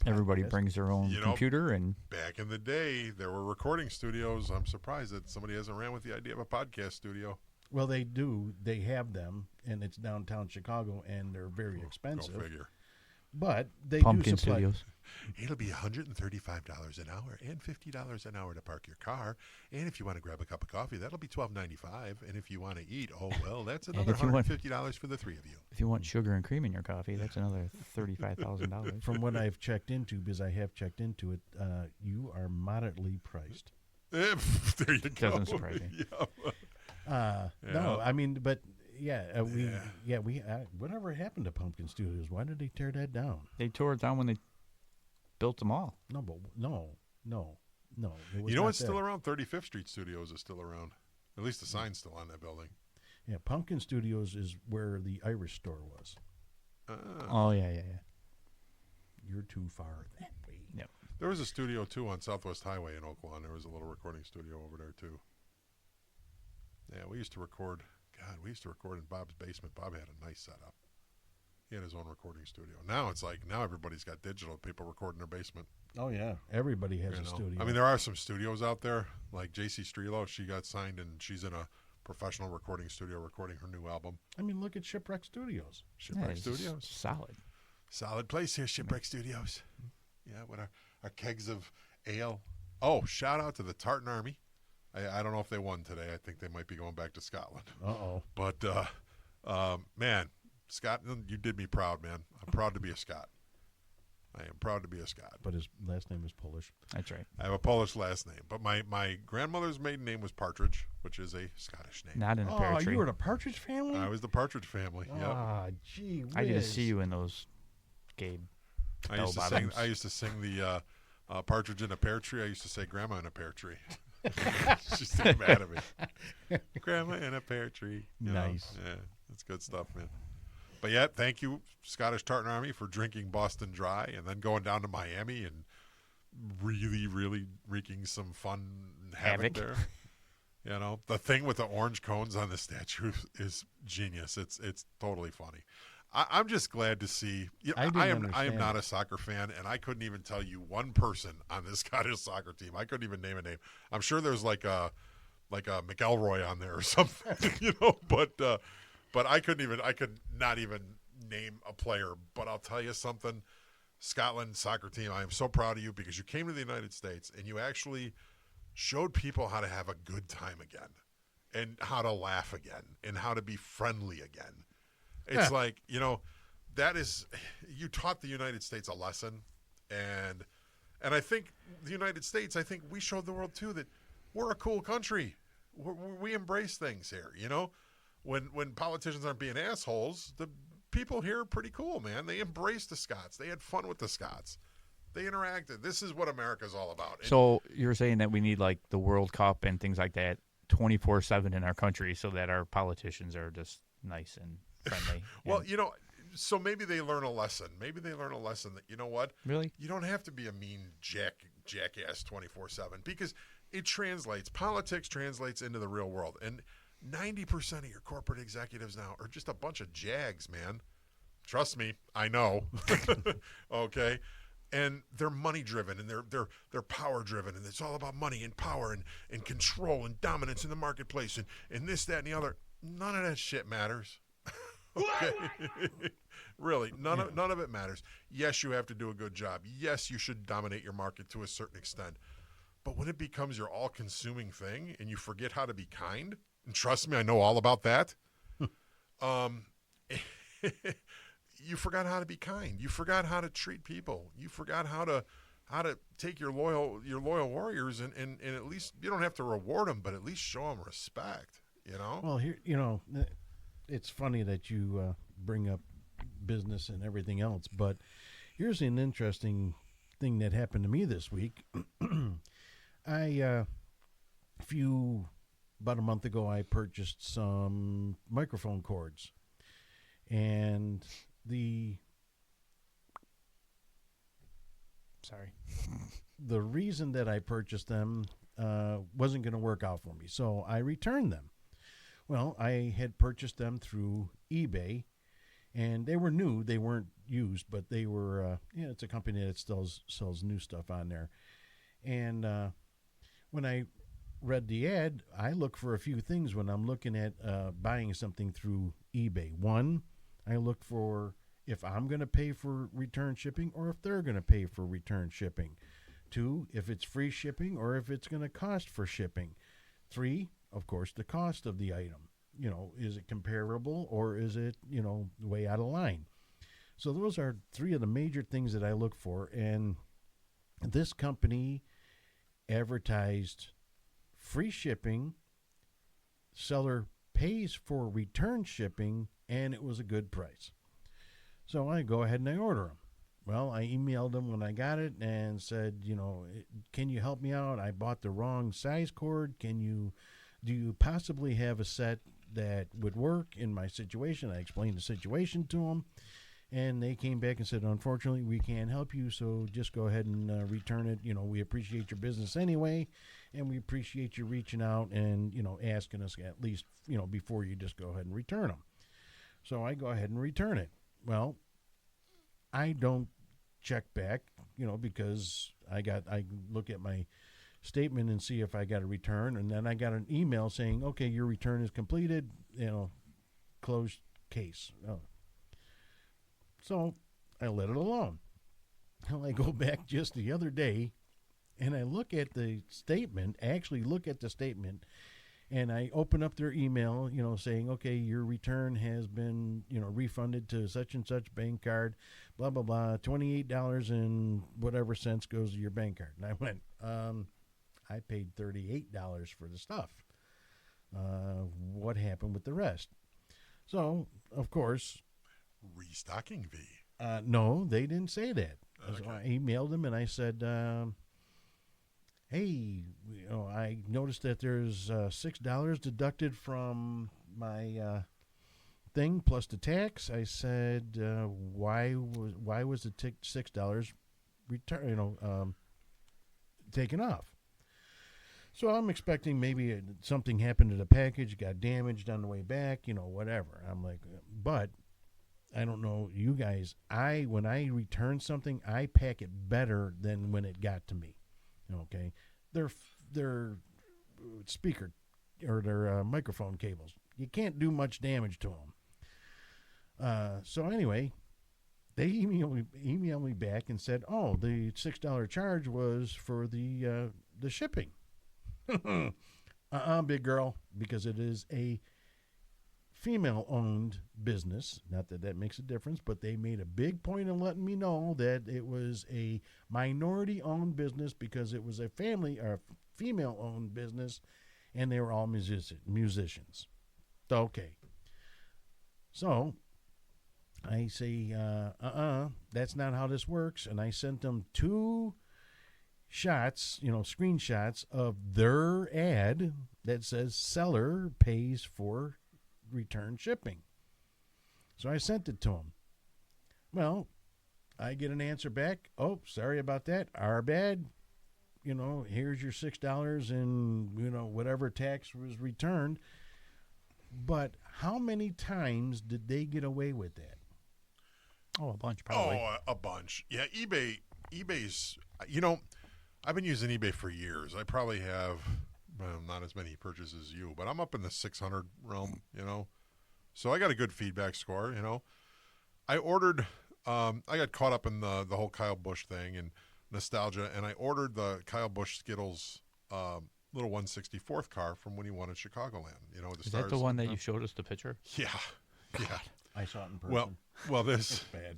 Everybody podcasts. brings their own You know, computer and Back in the day, there were recording studios. I'm surprised that somebody hasn't ran with the idea of a podcast studio. Well, they do. They have them, and it's downtown Chicago, and they're very Go expensive. figure. But they Pumpkin do supply. Studios. It'll be $135 an hour and $50 an hour to park your car. And if you want to grab a cup of coffee, that'll be $12.95. And if you want to eat, oh well, that's another if you want- $150 for the three of you. If you want sugar and cream in your coffee, that's another $35,000. From what I've checked into, because I have checked into it, you are moderately priced. There you go. Doesn't surprise me. Yeah. No, I mean, but yeah, Yeah. whatever happened to Pumpkin Studios? Why did they tear that down? They tore it down when they built them all. No, but no. It was You know not what's still that. around? 35th Street Studios is still around. At least the sign's still on that building. Yeah, Pumpkin Studios is where the Irish store was. Oh, yeah. You're too far that way. Yep. There was a studio, too, on Southwest Highway in Oak Lawn. There was a little recording studio over there, too. Yeah, we used to record. God, we used to record in Bob's basement. Bob had a nice setup. He had his own recording studio. Now it's like, now everybody's got digital. People record in their basement. Oh yeah, everybody has You a know? studio. I mean, there are some studios out there, like J.C. Strelo. She got signed, and she's in a professional recording studio recording her new album. look at Shipwreck Studios. Shipwreck it's Studios. solid. Solid place here, Shipwreck Studios. Yeah, with our kegs of ale. Oh, shout out to the Tartan Army. I don't know if they won today. I think they might be going back to Scotland. Uh-oh. But, man, Scotland, you did me proud, man. I'm proud to be a Scot. I am proud to be a Scot. But his last name is Polish. That's right. I have a Polish last name. But my grandmother's maiden name was Partridge, which is a Scottish name. Not in a Oh, pear tree. you were the Partridge Family? I was the Partridge family. Yep. Ah, gee whiz. I get to see you in those Gabe. I used to sing the Partridge in a Pear Tree. I used to say Grandma in a Pear Tree. She's still mad at me. Grandma in a pear tree. You know? Nice. Yeah, that's good stuff, man. But yeah, thank you, Scottish Tartan Army, for drinking Boston Dry and then going down to Miami and really, really wreaking some fun havoc there. You know, the thing with the orange cones on the statue is genius. It's totally funny. I'm just glad to see. You know, I am not a soccer fan, and I couldn't even tell you one person on this Scottish soccer team. I couldn't even name a name. I'm sure there's like a McElroy on there or something, you know. But I could not even name a player. But I'll tell you something, Scotland soccer team. I am so proud of you because you came to the United States and you actually showed people how to have a good time again, and how to laugh again, and how to be friendly again. It's like, you know, you taught the United States a lesson, and I think the United States, I think we showed the world too that we're a cool country. We embrace things here, you know. When politicians aren't being assholes, the people here are pretty cool, man. They embrace the Scots. They had fun with the Scots. They interacted. This is what America's all about. So you're saying that we need like the World Cup and things like that 24/7 in our country so that our politicians are just nice and friendly. Well, you know, so maybe they learn a lesson. Maybe they learn a lesson that, you know what? Really? You don't have to be a mean jackass 24/7 because it translates. Politics translates into the real world. And 90% of your corporate executives now are just a bunch of jags, man. Trust me, I know. Okay? And they're money driven and they're power driven, and it's all about money and power and control and dominance in the marketplace and this, that, and the other. None of that shit matters. Okay. Really, none of it matters. Yes, you have to do a good job. Yes, you should dominate your market to a certain extent. But when it becomes your all-consuming thing and you forget how to be kind, and trust me, I know all about that. You forgot how to be kind. You forgot how to treat people. You forgot how to take your loyal warriors and at least you don't have to reward them, but at least show them respect. You know. Well, here, you know, it's funny that you bring up business and everything else, but here's an interesting thing that happened to me this week. About a month ago, I purchased some microphone cords, and the Sorry. the reason that I purchased them wasn't going to work out for me, so I returned them. Well, I had purchased them through eBay, and they were new. They weren't used, but they were, it's a company that still sells new stuff on there. And when I read the ad, I look for a few things when I'm looking at buying something through eBay. One, I look for if I'm going to pay for return shipping or if they're going to pay for return shipping. Two, if it's free shipping or if it's going to cost for shipping. Three, of course, the cost of the item. Is it comparable or is it, way out of line? So those are three of the major things that I look for. And this company advertised free shipping, seller pays for return shipping, and it was a good price. So I go ahead and I order them. Well, I emailed them when I got it and said, can you help me out? I bought the wrong size cord. Do you possibly have a set that would work in my situation? I explained the situation to them, and they came back and said, unfortunately, we can't help you, so just go ahead and return it. We appreciate your business anyway, and we appreciate you reaching out and, asking us at least, before you just go ahead and return them. So I go ahead and return it. Well, I don't check back, because I look at my statement and see if I got a return, and then I got an email saying, okay, your return is completed, closed case. Oh. So I let it alone. Well, I go back just the other day and I look at the statement, and I open up their email, saying, okay, your return has been, refunded to such and such bank card, blah, blah, blah, $28 and whatever cents goes to your bank card. And I went, I paid $38 for the stuff. What happened with the rest? So, of course, Restocking fee. no, they didn't say that. Okay. So I emailed them and I said, hey, I noticed that there's $6 deducted from my thing plus the tax. I said, why was the $6 taken off? So I'm expecting maybe something happened to the package, got damaged on the way back, whatever. I'm like, but I don't know, you guys, when I return something, I pack it better than when it got to me. Okay, their speaker or their microphone cables, you can't do much damage to them. So anyway, they emailed me back and said, "Oh, the $6 charge was for the shipping." Big girl, because it is a female-owned business. Not that that makes a difference, but they made a big point of letting me know that it was a minority-owned business because it was a female-owned business, and they were all musicians. Okay. So I say, that's not how this works, and I sent them 2 shots, screenshots of their ad that says seller pays for return shipping. So I sent it to them. Well, I get an answer back. Oh, sorry about that. Our bad. Here's your $6 and, whatever tax was returned. But how many times did they get away with that? Oh, a bunch, probably. Oh, a bunch. Yeah, eBay's, I've been using eBay for years. I probably have not as many purchases as you, but I'm up in the 600 realm, So I got a good feedback score, I ordered, I got caught up in the whole Kyle Busch thing and nostalgia, and I ordered the Kyle Busch Skittles little 164th car from when he won at Chicagoland. The Is stars. that the one that you showed us the picture? Yeah. Yeah. I saw it in person. Well, this It's bad.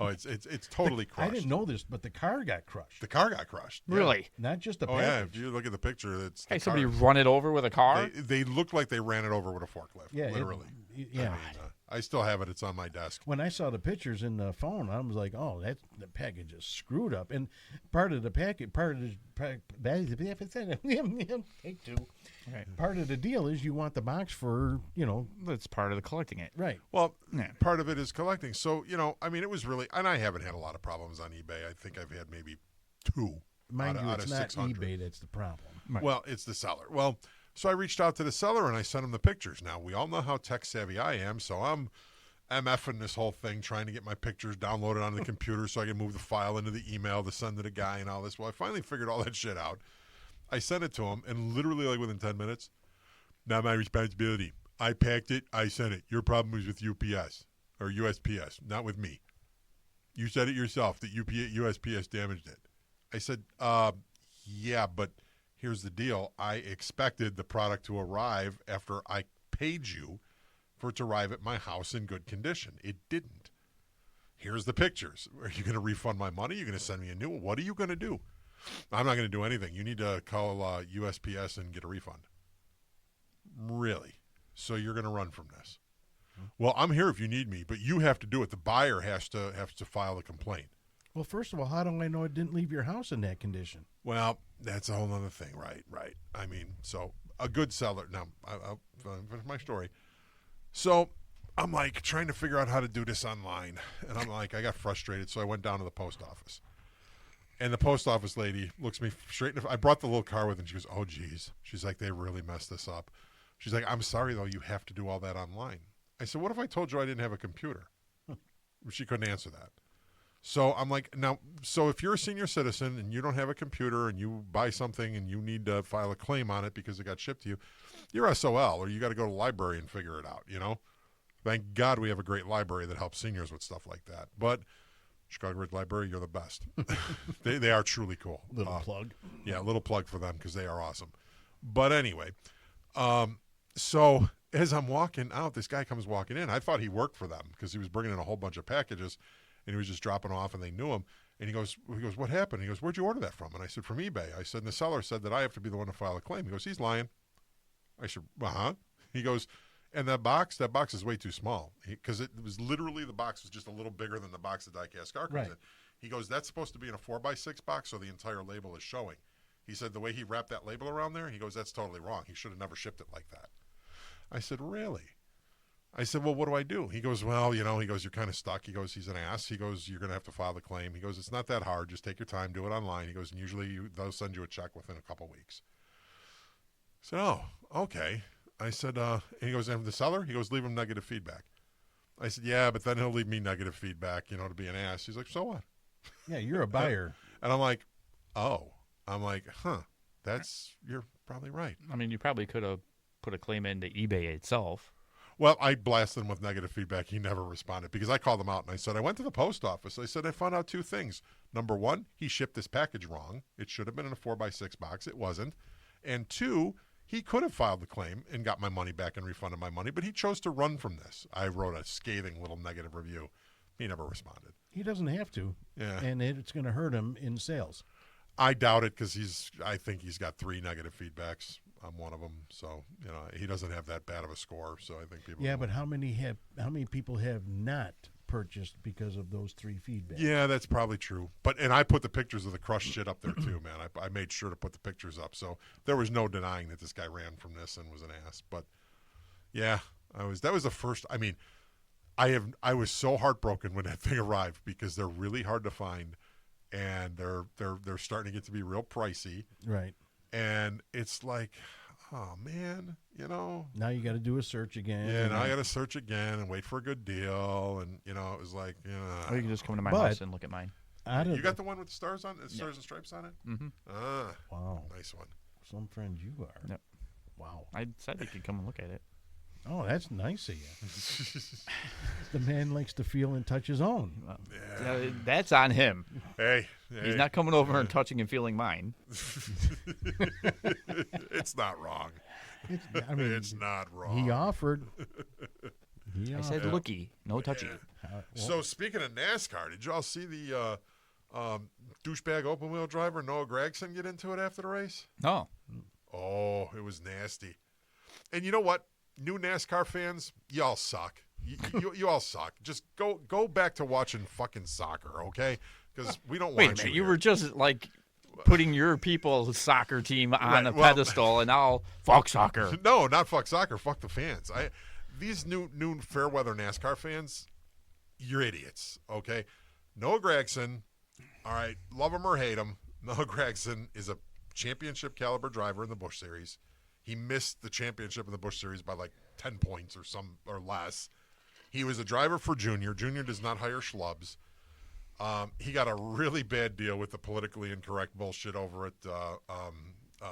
Oh, it's totally crushed. I didn't know this, but the car got crushed. The car got crushed. Yeah. Really? Not just the Oh yeah. package. If you look at the picture, it's the Hey, somebody car. run it over with a car? They look like they ran it over with a forklift. Yeah, literally. yeah. I still have it. It's on my desk. When I saw the pictures in the phone, I was like, "Oh, that's the package is screwed up." And part of the package, take two. Right. Part of the deal is you want the box for That's part of the collecting it. right. Well, Yeah. part of it is collecting. So, I mean, it was really, and I haven't had a lot of problems on eBay. I think I've had maybe 2 Mind out, you, out it's of not 600. eBay that's the problem. Right. Well, it's the seller. Well, so I reached out to the seller and I sent him the pictures. Now, we all know how tech savvy I am, so I'm MFing this whole thing, trying to get my pictures downloaded onto the computer so I can move the file into the email to send to the guy and all this. Well, I finally figured all that shit out. I sent it to him, and literally, like within 10 minutes, not my responsibility. I packed it. I sent it. Your problem was with UPS or USPS, not with me. You said it yourself that USPS damaged it. I said, yeah, but here's the deal. I expected the product to arrive after I paid you for it to arrive at my house in good condition. It didn't. Here's the pictures. Are you going to refund my money? You're going to send me a new one? What are you going to do? I'm not going to do anything. You need to call USPS and get a refund. Really? So you're going to run from this? Well, I'm here if you need me, but you have to do it. The buyer has to file a complaint. Well, first of all, how do I know it didn't leave your house in that condition? Well, that's a whole other thing, right. I mean, so a good seller. Now, I'll finish my story. So I'm like trying to figure out how to do this online, and I'm like, I got frustrated, so I went down to the post office. And the post office lady looks me straight in the I brought the little car with, and she goes, oh, geez. She's like, they really messed this up. She's like, I'm sorry, though, you have to do all that online. I said, what if I told you I didn't have a computer? She couldn't answer that. So I'm like, now, so if you're a senior citizen and you don't have a computer and you buy something and you need to file a claim on it because it got shipped to you, you're SOL, or you got to go to the library and figure it out, Thank God we have a great library that helps seniors with stuff like that. But Chicago Ridge Library, you're the best. They are truly cool. Little plug. Yeah, a little plug for them because they are awesome. But anyway, so as I'm walking out, this guy comes walking in. I thought he worked for them because he was bringing in a whole bunch of packages, and he was just dropping off, and they knew him. And he goes, what happened? He goes, where'd you order that from? And I said, from eBay. I said, and the seller said that I have to be the one to file a claim. He goes, he's lying. I said, uh-huh. He goes, and that box is way too small because it was literally the box was just a little bigger than the box the die-cast car comes in. He goes, that's supposed to be in a 4x6 box, so the entire label is showing. He said the way he wrapped that label around there, he goes, that's totally wrong. He should have never shipped it like that. I said, really? I said, well, what do I do? He goes, well, he goes, you're kind of stuck. He goes, he's an ass. He goes, you're going to have to file the claim. He goes, it's not that hard. Just take your time, do it online. He goes, and usually they'll send you a check within a couple weeks. I said, oh, okay. I said, and he goes, and the seller? He goes, leave him negative feedback. I said, yeah, but then he'll leave me negative feedback, to be an ass. He's like, so what? Yeah, you're a buyer. And I'm like, oh. I'm like, you're probably right. I mean, you probably could have put a claim into eBay itself. Well, I blasted him with negative feedback. He never responded because I called him out and I said, I went to the post office. I said, I found out 2 things. Number 1, he shipped this package wrong. It should have been in a 4x6 box. It wasn't. And 2, he could have filed the claim and got my money back and refunded my money, but he chose to run from this. I wrote a scathing little negative review. He never responded. He doesn't have to. Yeah. And it's going to hurt him in sales. I doubt it because I think he's got 3 negative feedbacks. I'm one of them. So, he doesn't have that bad of a score. So I think people. Yeah, but how many people have not purchased because of those 3 feedbacks? Yeah, that's probably true. And I put the pictures of the crushed shit up there too, man. I made sure to put the pictures up. So there was no denying that this guy ran from this and was an ass. But yeah, that was the first. I mean, I was so heartbroken when that thing arrived because they're really hard to find, and they're starting to get to be real pricey. Right. And it's like, oh man, Now you got to do a search again. Yeah, now I got to search again and wait for a good deal, and it was like, Or you can just come to my But- house and look at mine. You got the one with the stars on, stars and stripes on it. Mm-hmm. Ah, Wow. nice one. Some friend you are. Yep. Wow. I said you could come and look at it. Oh, that's nice of you. The man likes to feel and touch his own. That's on him. Hey, He's not coming over and touching and feeling mine. It's not wrong. It's not wrong. He offered. I said looky, no touchy. So speaking of NASCAR, did y'all see the douchebag open wheel driver Noah Gragson get into it after the race? No. Oh, it was nasty. And you know what? New NASCAR fans, y'all suck. You all suck. Just go back to watching fucking soccer, okay? Because we don't Wait a want minute, you you here. were just like putting your people's soccer team on Right, a well- pedestal, and now fuck soccer. No, not fuck soccer. Fuck the fans. These new fair weather NASCAR fans, you're idiots. Okay, Noah Gragson. All right, love him or hate him, Noah Gragson is a championship caliber driver in the Busch Series. He missed the championship in the Busch Series by like 10 points or less. He was a driver for Junior. Junior does not hire schlubs. He got a really bad deal with the politically incorrect bullshit over at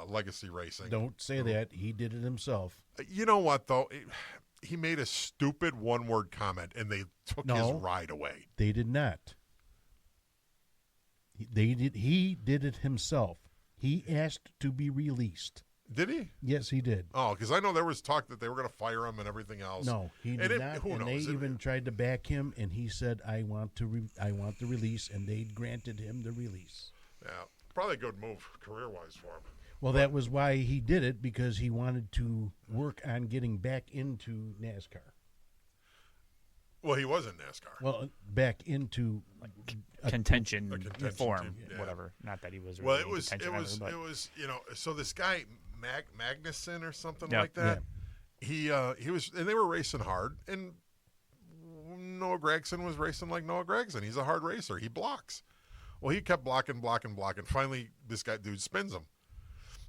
Legacy Racing. Don't say that. He did it himself. You know what, though? He made a stupid one-word comment, and they took his ride away. They did not. He did it himself. He asked to be released. Did he? Yes, he did. Oh, because I know there was talk that they were going to fire him and everything else. No, he And did it- not. who And knows? they even tried to back him, and he said, "I want the release," and they granted him the release. Yeah, probably a good move career-wise for him. Well, that was why he did it, because he wanted to work on getting back into NASCAR. Well, he was in NASCAR. Well, back into Contention, A contention form, team, yeah. whatever. Not that he was. Well, Really it in was, contention ever, but- you know. So this guy Magnuson or something Yeah. like that. He was, and they were racing hard, and Noah Gragson was racing like Noah Gragson. He's a hard racer. He blocks. Well, he kept blocking. Finally, this dude spins him.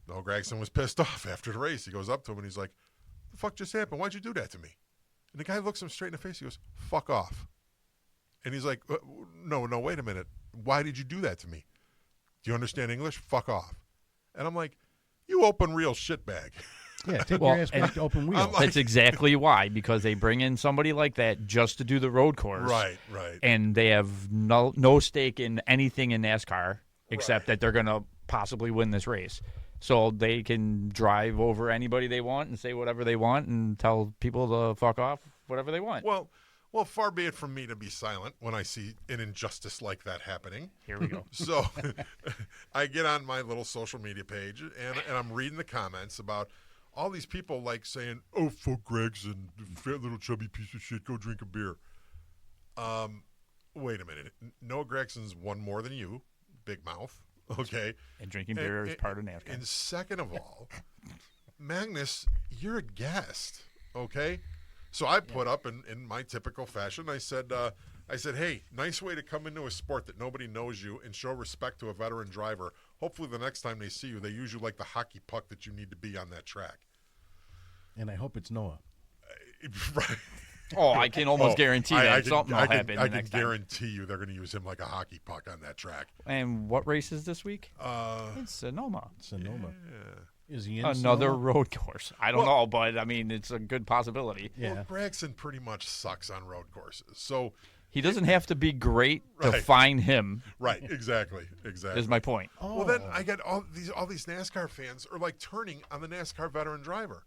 Noah Gragson was pissed off after the race. He goes up to him and he's like, "The fuck just happened? Why'd you do that to me?" And the guy looks him straight in the face. He goes, "Fuck off." And he's like, no, wait a minute. Why did you do that to me? Do you understand English? Fuck off. And I'm like, you open reel shitbag. Yeah, take Well, your ass back to open wheel. I'm like- That's exactly why, because they bring in somebody like that just to do the road course. Right. And they have no stake in anything in NASCAR except that they're going to possibly win this race. So they can drive over anybody they want and say whatever they want and tell people to fuck off whatever they want. Well, far be it from me to be silent when I see an injustice like that happening. Here we go. So I get on my little social media page and I'm reading the comments about all these people like saying, "Oh, fuck Gregson, fat little chubby piece of shit, go drink a beer." Wait a minute. Noah Gregson's won more than you, big mouth. Okay. And drinking beer is part of NASCAR. And second of all, Magnus, you're a guest. Okay. So I put up in my typical fashion. I said, hey, nice way to come into a sport that nobody knows you and show respect to a veteran driver. Hopefully the next time they see you, they use you like the hockey puck that you need to be on that track. And I hope it's Noah. Right. Oh, I can almost guarantee that something will happen I the can next time. guarantee you they're going to use him like a hockey puck on that track. And what race is this week? Uh, It's Sonoma. Sonoma. yeah. Is he in Another Sonoma? road course. I don't know, but I mean, it's a good possibility. Yeah. Well, Bragson pretty much sucks on road courses. So, He doesn't have to be great to Right. find him, right, exactly. is my point. Well, then I get all these NASCAR fans are like turning on the NASCAR veteran driver,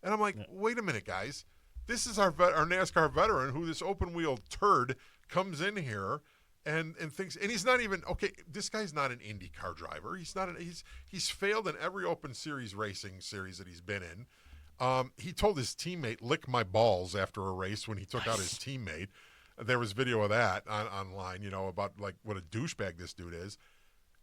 and I'm like, wait a minute, guys, this is our NASCAR veteran who this open wheel turd comes in here and thinks, and he's not even okay. This guy's not an IndyCar driver. He's not. He's failed in every Open Series racing series that he's been in. He told his teammate, "Lick my balls" after a race when he took out his teammate. There was video of that online, you know, about like what a douchebag this dude is.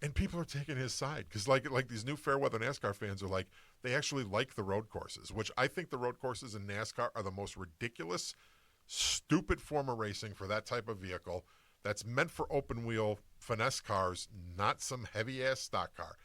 And people are taking his side because, like these new fair weather NASCAR fans are like, they actually like the road courses, which I think the road courses in NASCAR are the most ridiculous, stupid form of racing for that type of vehicle that's meant for open wheel finesse cars, not some heavy ass stock car.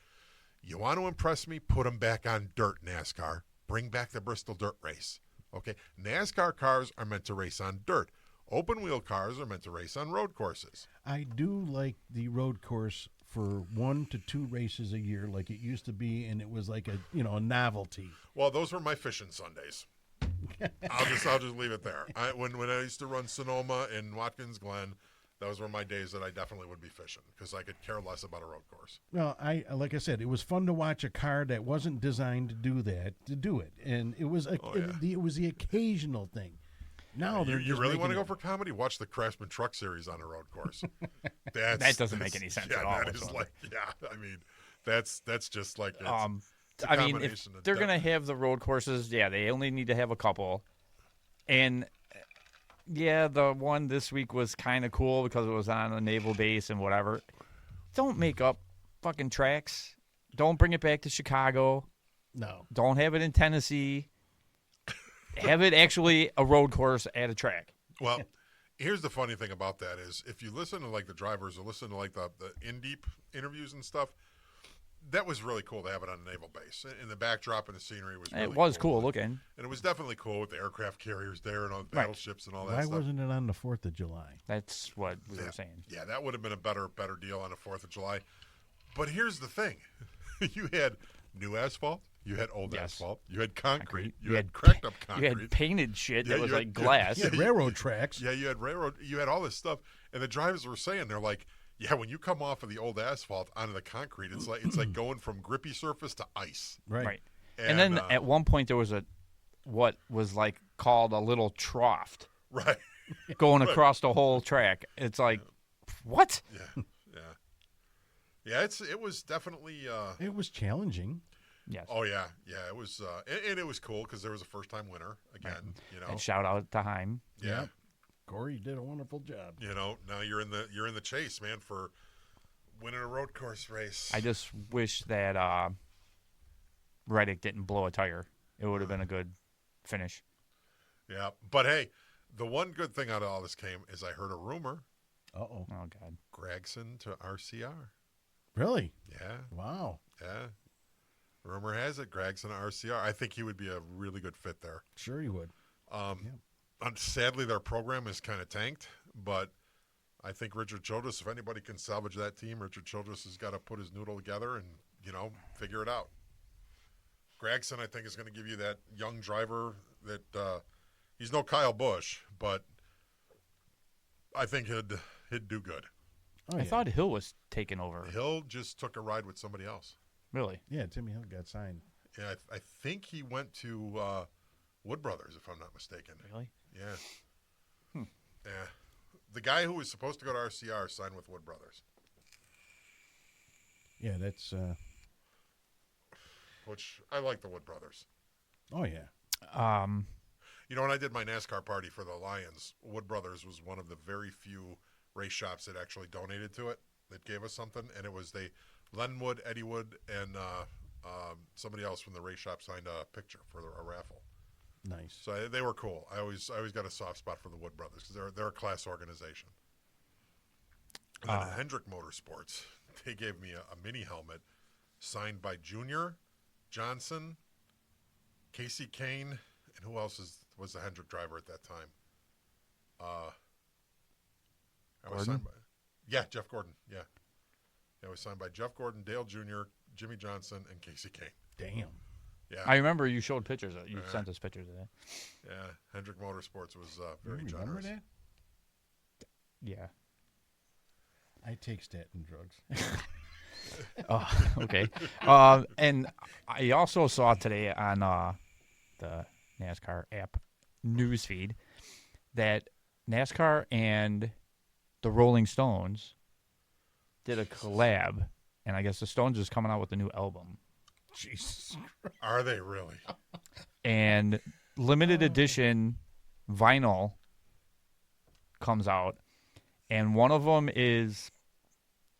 You want to impress me? Put them back on dirt, NASCAR. Bring back the Bristol dirt race. Okay, NASCAR cars are meant to race on dirt. Open wheel cars are meant to race on road courses. I do like the road course for 1 to 2 races a year, like it used to be, and it was like a novelty. Well, those were my fishing Sundays. I'll just leave it there. When I used to run Sonoma and Watkins Glen, those were my days that I definitely would be fishing because I could care less about a road course. Well, like I said, it was fun to watch a car that wasn't designed to do it, and it was it was the occasional thing. Now they're You just really want to making go it- for comedy? Watch the Craftsman Truck Series on a road course. That doesn't make any sense at all That is whatsoever. like, I mean, that's just like it's, I mean, if combination of they're dumb- going to have the road courses, they only need to have a couple. And Yeah, the one this week was kind of cool because it was on a naval base and whatever. Don't make up fucking tracks. Don't bring it back to Chicago. No. Don't have it in Tennessee. Have it actually a road course at a track. Well, here's the funny thing about that is if you listen to like the drivers or listen to like the in-deep interviews and stuff, that was really cool to have it on a naval base. And the backdrop and the scenery was really It was cool looking. And it was definitely cool with the aircraft carriers there and all the Right. battleships and all that Why stuff. wasn't it on the 4th of July? That's what we were saying. Yeah, that would have been a better deal on the 4th of July. But here's the thing. You had new asphalt. You had old Yes. asphalt. You had concrete. You You had had cracked up You concrete. had painted shit Yeah, that was you like had- glass. Yeah, railroad tracks. Yeah, you had railroad. You had all this stuff, and the drivers were saying they're like, yeah, when you come off of the old asphalt onto the concrete, it's like going from grippy surface to ice. Right. Right. And then at one point there was what was like called a little trough Right. going across the whole track. It's like, what? Yeah. Yeah. It was definitely. It was challenging. Yes. Oh yeah, it was, and it was cool because there was a first-time winner again. You know. And shout out to Heim. Yeah. Corey did a wonderful job. You know, now you're in the chase, man, for winning a road course race. I just wish that Reddick didn't blow a tire. It would have been a good finish. Yeah, but hey, the one good thing out of all this came is I heard a rumor: Uh-oh. Oh God. Gregson to RCR. Really? Yeah, Wow. yeah. Rumor has it Gregson to RCR. I think he would be a really good fit there. Sure you would. Sadly, their program is kind of tanked, but I think Richard Childress, if anybody can salvage that team, Richard Childress has got to put his noodle together and, figure it out. Gregson, I think, is going to give you that young driver that he's no Kyle Busch, but I think he'd do good. Oh, I yeah. thought Hill was taking over. Hill just took a ride with somebody else. Really? Yeah, Timmy Hill got signed. Yeah, I think he went to Wood Brothers, if I'm not mistaken. Really? Yeah. Yeah. The guy who was supposed to go to RCR signed with Wood Brothers, Yeah, that's which I like the Wood Brothers. oh yeah. When I did my NASCAR party for the Lions, Wood Brothers was one of the very few race shops that actually donated to it, that gave us something, and it was Len Wood, Eddie Wood, and somebody else from the race shop signed a picture for a raffle. Nice. So they were cool. I always got a soft spot for the Wood Brothers because they're a class organization. And then at Hendrick Motorsports, they gave me a mini helmet signed by Junior, Johnson, Casey Kane, and who else was the Hendrick driver at that time? Jeff Gordon. Yeah. It was signed by Jeff Gordon, Dale Jr., Jimmy Johnson, and Casey Kane. Damn. Yeah. I remember you showed pictures. You sent us pictures of that. Yeah. Hendrick Motorsports was very You remember generous. that? Yeah. I take statin drugs. Oh, okay. And I also saw today on the NASCAR app newsfeed that NASCAR and the Rolling Stones did a collab, and I guess the Stones is coming out with a new album. Jesus. Are they really? And limited edition vinyl comes out, and one of them is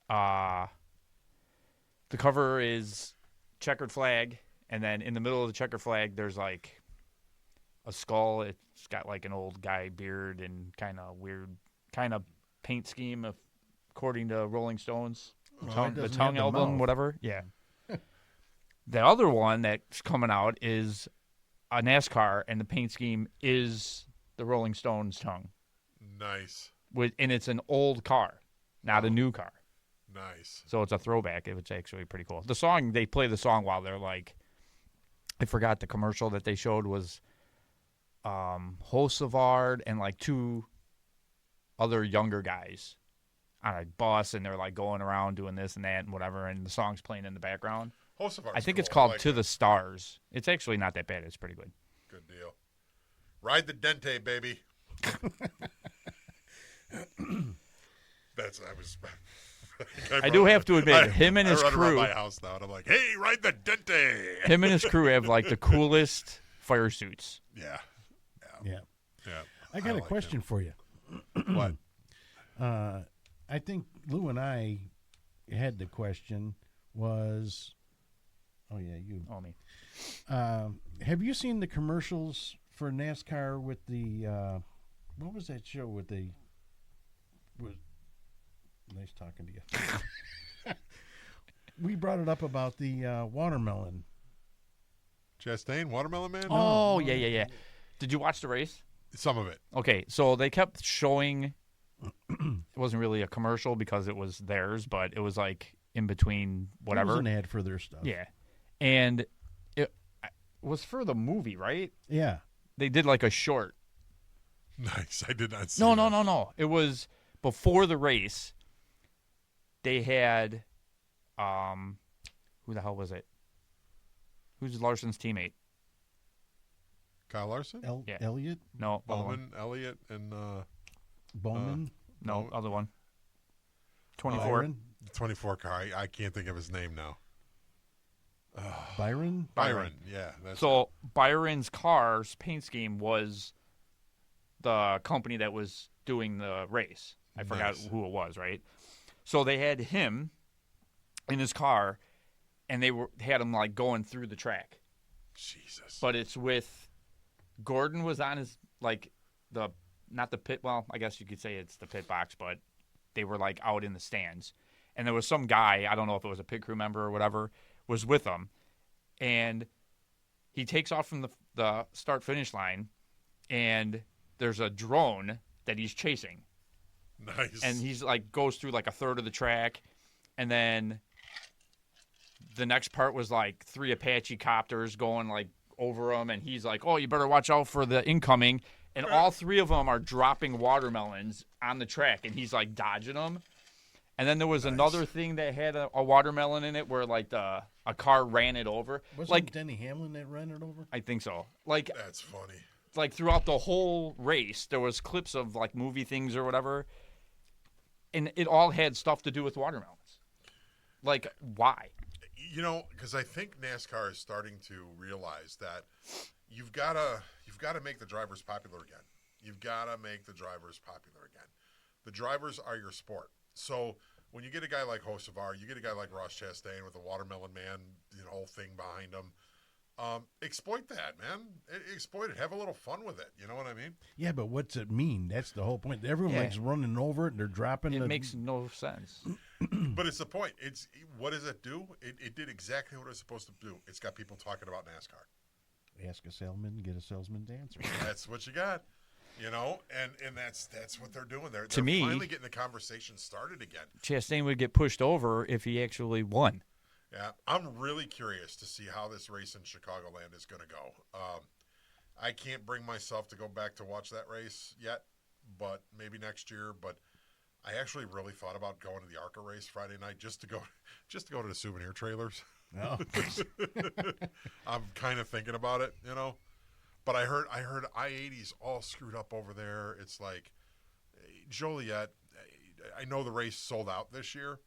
the cover is checkered flag, and then in the middle of the checkered flag there's like a skull. It's got like an old guy beard and kind of weird kind of paint scheme according to Rolling Stones. Oh, it The doesn't Tongue have the album, mouth. whatever. Yeah. The other one that's coming out is a NASCAR, and the paint scheme is the Rolling Stones tongue. Nice. And it's an old car, not a new car. Nice. So it's a throwback. It was actually pretty cool. The song, they play the song while they're like, I forgot the commercial that they showed was Hosevard and like two other younger guys on a bus, and they're like going around doing this and that and whatever, and the song's playing in the background. Hocevar's I think cool. it's called I like To it. the Stars. It's actually not that bad. It's pretty good. Good deal. Ride the Dente, baby. I do have to admit, him and his I run around crew, my house now, and I'm like, "Hey, ride the Dente." him and his crew have like the coolest fire suits. Yeah, Yeah. yeah. I got a like question for you. What? I think Lou and I had the question was, oh yeah, you. Oh, me. Have you seen the commercials for NASCAR with the what was that show with the? Was nice talking to you. We brought it up about the watermelon. Chastain, Watermelon Man? Oh, yeah. Did you watch the race? Some of it. Okay, so they kept showing. It wasn't really a commercial because it was theirs, but it was like in between whatever. It was an ad for their stuff. Yeah, and it was for the movie, right? Yeah. They did like a short. Nice. I did not see No, that. no. It was before the race. They had, who the hell was it? Who's Larson's teammate? Kyle Larson? Yeah. Elliot No, other one. Bowman, Elliott, and Bowman. No, other one. 24. Byron. 24 car. I can't think of his name now. Byron. Byron. Yeah. That's So Byron's car's paint scheme was the company that was doing the race. I forgot Nice. who it was, right? So they had him in his car, and they had him like going through the track. Jesus. But it's with Gordon was on his like not the pit. Well, I guess you could say it's the pit box, but they were like out in the stands, and there was some guy. I don't know if it was a pit crew member or whatever was with them, and he takes off from the start finish line, and there's a drone that he's chasing. Nice. And he's like goes through like a third of the track, and then the next part was like 3 Apache copters going like over him, and he's like, "Oh, you better watch out for the incoming." And all 3 of them are dropping watermelons on the track, and he's like dodging them. And then there was another thing that had a watermelon in it where like a car ran it over. Wasn't like Denny Hamlin that ran it over? I think so. Like That's funny. throughout the whole race, there was clips of like movie things or whatever. And it all had stuff to do with watermelons. Like, why? You know, because I think NASCAR is starting to realize that you've got to make the drivers popular again. You've got to make the drivers popular again. The drivers are your sport. So when you get a guy like Hocevar, you get a guy like Ross Chastain with the Watermelon Man, whole thing behind him. Exploit that, man. Exploit it. Have a little fun with it. You know what I mean? Yeah, but what's it mean? That's the whole point. Everyone Yeah. likes running over it, and they're dropping. It makes no sense. But it's the point. It's what does it do? It did exactly what it was supposed to do. It's got people talking about NASCAR. Ask a salesman, get a salesman's answer. That's what you got. And that's what they're doing. They're me- finally getting the conversation started again. Chastain would get pushed over if he actually won. Yeah, I'm really curious to see how this race in Chicagoland is going to go. I can't bring myself to go back to watch that race yet, but maybe next year. But I actually really thought about going to the ARCA race Friday night just to go to the souvenir trailers. No. I'm kind of thinking about it, But I heard I-80's all screwed up over there. It's like Joliet. I know the race sold out this year.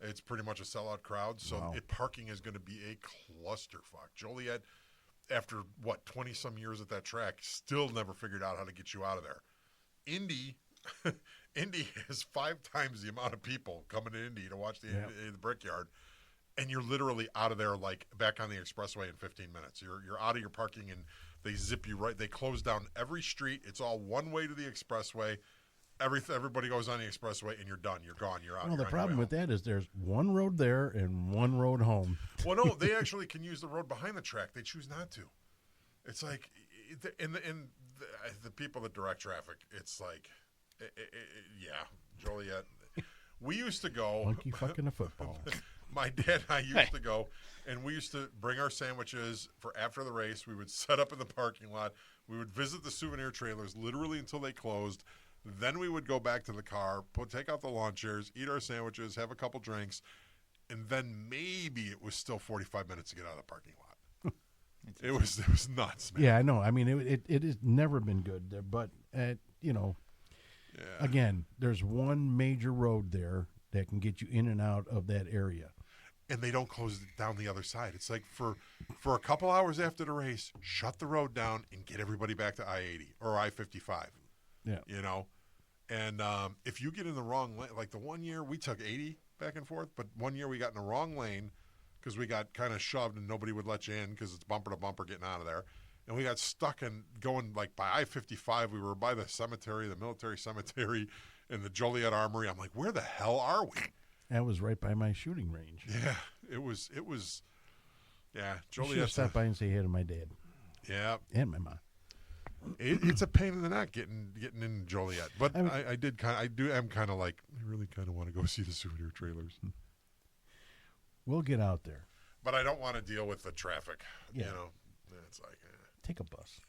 It's pretty much a sellout crowd, so Wow. parking is going to be a clusterfuck. Joliet, after 20-some years at that track, still never figured out how to get you out of there. Indy has 5 times the amount of people coming to Indy to watch the Brickyard, and you're literally out of there like back on the expressway in 15 minutes. You're out of your parking, and they zip you right. They close down every street. It's all one way to the expressway. Everybody goes on the expressway, and you're done. You're gone. You're out. Well, the You're on your problem way with home. that is there's one road there and one road home. Well, no, they actually can use the road behind the track. They choose not to. It's like, the people that direct traffic, it's like, Joliet. We used to go. Monkey fucking a football. My dad and I used to go, and we used to bring our sandwiches for after the race. We would set up in the parking lot. We would visit the souvenir trailers literally until they closed. Then we would go back to the car, take out the lawn chairs, eat our sandwiches, have a couple drinks, and then maybe it was still 45 minutes to get out of the parking lot. It was nuts, man. Yeah, I know. I mean, it has never been good there, but again, there's one major road there that can get you in and out of that area. And they don't close it down the other side. It's like for a couple hours after the race, shut the road down and get everybody back to I-80 or I-55. Yeah. You know, and if you get in the wrong lane, like the one year we took 80 back and forth, but one year we got in the wrong lane because we got kind of shoved and nobody would let you in because it's bumper to bumper getting out of there. And we got stuck in going like by I-55. We were by the cemetery, the military cemetery, and the Joliet Armory. I'm like, where the hell are we? That was right by my shooting range. Yeah, it was. Yeah, You should have Joliet. stopped by and say hey to my dad Yeah, and my mom. it's a pain in the neck getting in Joliet. But I mean- I'm kind of like, I really kind of want to go see the souvenir trailers. We'll get out there. But I don't want to deal with the traffic. Yeah. You know, it's like. Take a bus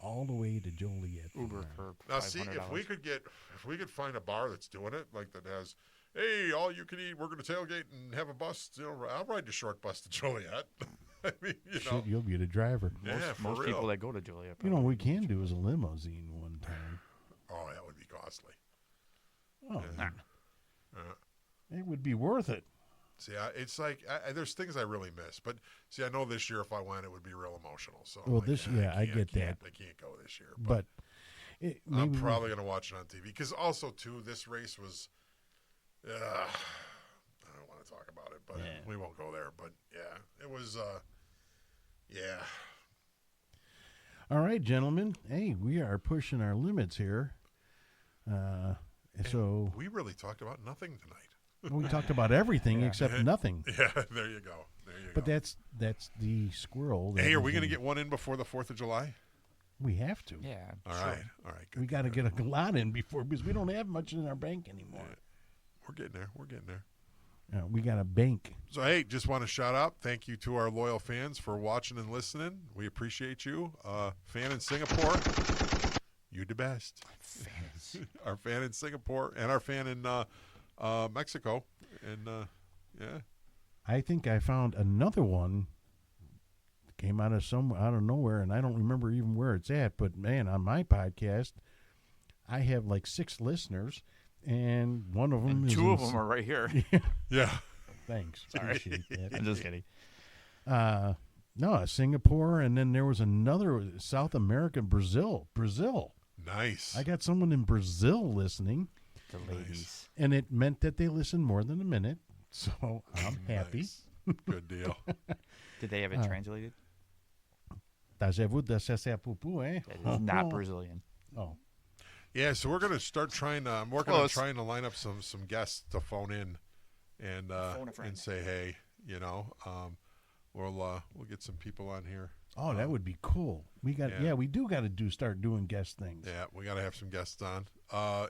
all the way to Joliet. from Uber there. for Now, see, $500. if we could find a bar that's doing it, like that has, hey, all you can eat, we're going to tailgate and have a bus. You know, I'll ride the short bus to Joliet. I mean, you know, Shit, you'll be the driver. yeah, for Most real. people that go to Joliet. You know, what probably we can do is a limousine one time. Oh, that would be costly. Oh, Nah. it would be worth it. See, it's like there's things I really miss, but see, I know this year if I went, it would be real emotional. So, I'm Well, like, this- I yeah, I can't- get that. I can't go this year, But it, I'm maybe probably going to watch it on TV because also too, this race was. I don't want to talk about it, but Yeah. we won't go there. But yeah, it was. Yeah. All right, gentlemen. Hey, we are pushing our limits here. So We really talked about nothing tonight. we talked about everything Yeah. except nothing. Yeah, there you go. But that's the squirrel. that Hey, are is we going to in- get one in before the 4th of July? We have to. Yeah. All sure. right. All right. Good. We got to get a lot in before because we don't have much in our bank anymore. We're getting there. We're getting there. We got a bank. So, hey, just want to shout out. Thank you to our loyal fans for watching and listening. We appreciate you. Fan in Singapore, you the best. Fans. Our fan in Singapore and our fan in Mexico. And, yeah. I think I found another one. Came out of nowhere, and I don't remember even where it's at. But man, on my podcast, I have like 6 listeners, and one of them And is two in of them are right here. Yeah. Thanks, Sorry. appreciate that. I'm just kidding. No, Singapore, and then there was another South America, Brazil. Nice. I got someone in Brazil listening, The ladies. and it meant that they listened more than a minute. So I'm happy. Nice. Good deal. Did they have it translated? Tá je vous de cesser pupu, eh? That is not Brazilian. Oh, Yeah, so we're going to start trying to, I'm working on Close. trying to line up some guests to phone in and Phone a friend. and say, hey, you know, we'll get some people on here. oh, that would be cool. We got, Yeah. we do got to start doing guest things. Yeah, we got to have some guests on.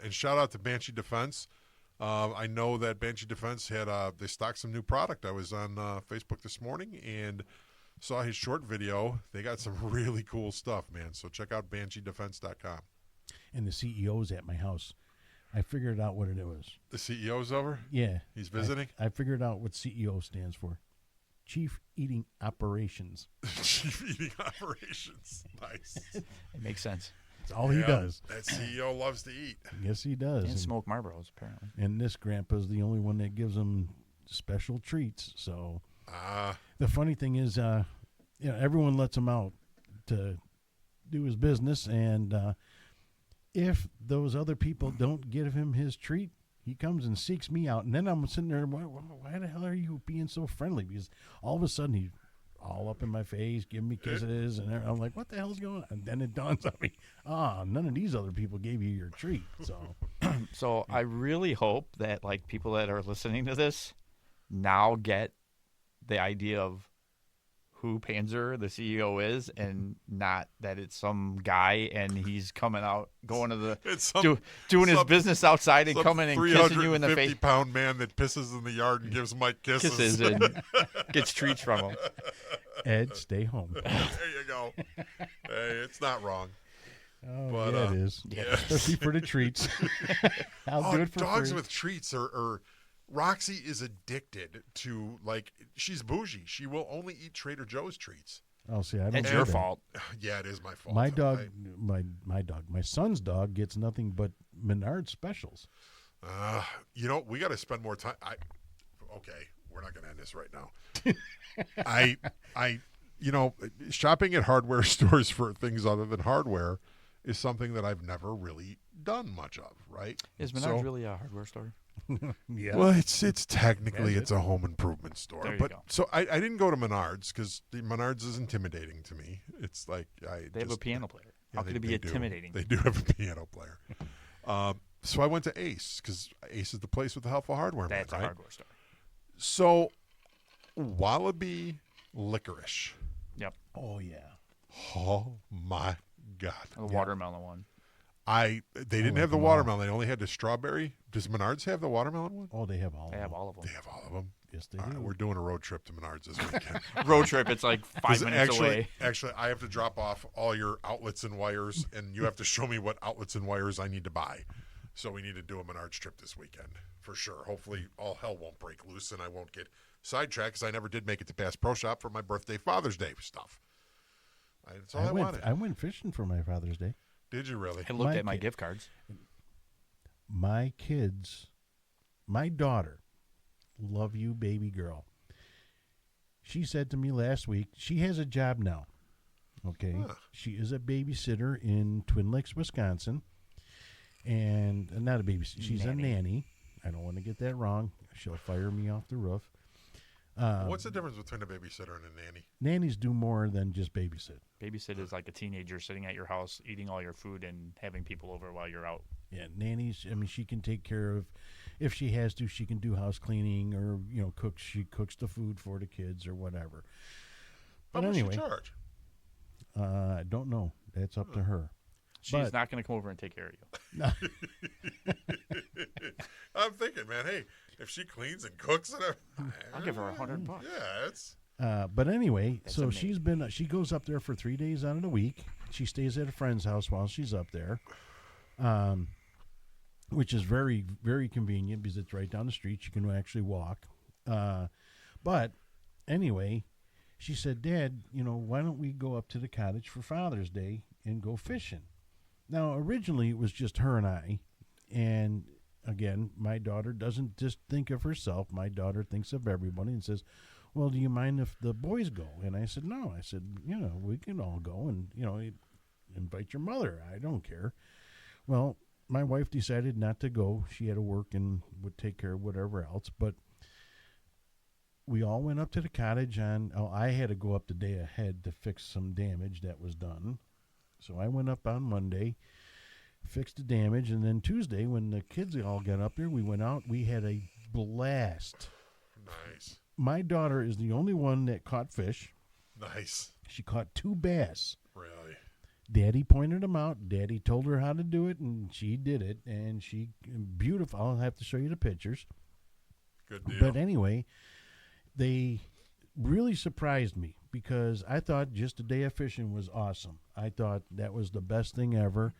And shout out to Banshee Defense. I know that Banshee Defense had they stocked some new product. I was on Facebook this morning and saw his short video. They got some really cool stuff, man. So check out BansheeDefense.com. And the CEO's at my house. I figured out what it was. The CEO's over. Yeah, He's visiting. I figured out what CEO stands for. Chief Eating Operations. Chief Eating Operations. Nice. It makes sense. That's all he Yeah, does. That CEO loves to eat. Yes, he does. And smoke Marlboros, apparently. And this grandpa's the only one that gives him special treats. So Ah, the funny thing is, everyone lets him out to do his business, and if those other people don't give him his treat, he comes and seeks me out, and then I'm sitting there, why the hell are you being so friendly? Because all of a sudden he's all up in my face, giving me kisses, and I'm like, what the hell's going on? And then it dawns on me, none of these other people gave you your treat. So So I really hope that like people that are listening to this now get the idea of who Panzer, the CEO, is, and not that it's some guy and he's coming out, going to the it's some, doing his some- business outside and some coming and kissing you in the face, 350-pound man that pisses in the yard and gives Mike kisses. kisses and gets treats from him. Ed, stay home. There you go. Hey, it's not wrong. Oh, But, yeah, it is. Yeah. Especially for the treats. I'll do it for dogs free. with treats are Roxy is addicted to, like, she's bougie. She will only eat Trader Joe's treats. Oh, see, I don't It's do your that. fault. Yeah, it is my fault. My dog, my son's dog gets nothing but Menard specials. You know, we got to spend more time. Okay, we're not going to end this right now. I, shopping at hardware stores for things other than hardware is something that I've never really done much of, right? Is Menards really a hardware store? Yeah. Well, it's technically Is it? it's a home improvement store, There you but go. so I didn't go to Menards because Menards is intimidating to me. It's like They have a piano player. Yeah, How could it be they do. intimidating? They do have a piano player. So I went to Ace because Ace is the place with the helpful hardware. That's man, a right? hardware store. So Wallaby licorice. Yep. Oh yeah. Oh my God! The watermelon one. They didn't like have the them all. watermelon. They only had the strawberry. Does Menards have the watermelon one? Oh, they have all. They of have them. all of them. They have all of them. Yes, they All right, do. we're doing a road trip to Menards this weekend. Road trip. It's like 5 minutes away. Actually, I have to drop off all your outlets and wires, and you have to show me what outlets and wires I need to buy. So we need to do a Menards trip this weekend for sure. Hopefully, all hell won't break loose, and I won't get sidetracked because I never did make it to Bass Pro Shop for my birthday, Father's Day stuff. That's all I wanted. I went fishing for my Father's Day. Did you really? I looked My at my kid- gift cards. My kids, my daughter, love you, baby girl. She said to me last week, she has a job now. Okay. Huh. She is a babysitter in Twin Lakes, Wisconsin. And not a babysitter, she's a nanny. I don't want to get that wrong. She'll fire me off the roof. What's the difference between a babysitter and a nanny? Nannies do more than just babysit. Babysit is like a teenager sitting at your house, eating all your food, and having people over while you're out. Yeah, nannies, I mean, she can take care of, if she has to, she can do house cleaning or, cook. She cooks the food for the kids or whatever. How But much anyway, you charge? I don't know. That's up to her. She's But- not going to come over and take care of you. I'm thinking, man, hey, if she cleans and cooks and everything, I'll give her $100. Yeah, it's But anyway, That's so amazing. she goes up there for 3 days out of the week. She stays at a friend's house while she's up there, which is very, very convenient because it's right down the street. You can actually walk. But anyway, she said, Dad, why don't we go up to the cottage for Father's Day and go fishing? Now, originally it was just her and I. And again, my daughter doesn't just think of herself. My daughter thinks of everybody and says, well, do you mind if the boys go? And I said, no. I said, we can all go and, invite your mother. I don't care. Well, my wife decided not to go. She had to work and would take care of whatever else. But we all went up to the cottage I had to go up the day ahead to fix some damage that was done. So I went up on Monday, fixed the damage, and then Tuesday when the kids all got up there, we went out. We had a blast. nice. My daughter is the only one that caught fish. Nice. She caught 2 bass. Really? Daddy pointed them out. Daddy told her how to do it, and she did it. And beautiful. I'll have to show you the pictures. Good deal. But anyway, they really surprised me because I thought just a day of fishing was awesome. I thought that was the best thing ever.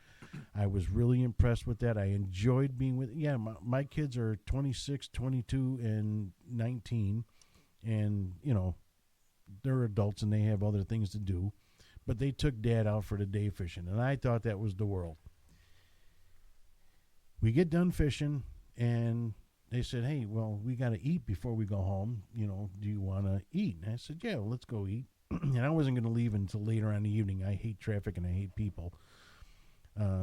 I was really impressed with that. I enjoyed being with. Yeah, my kids are 26, 22, and 19, and they're adults and they have other things to do. But they took Dad out for the day fishing, and I thought that was the world. We get done fishing, and they said, hey, well, we got to eat before we go home. Do you want to eat? And I said, yeah, well, let's go eat. And I wasn't going to leave until later on in the evening. I hate traffic and I hate people.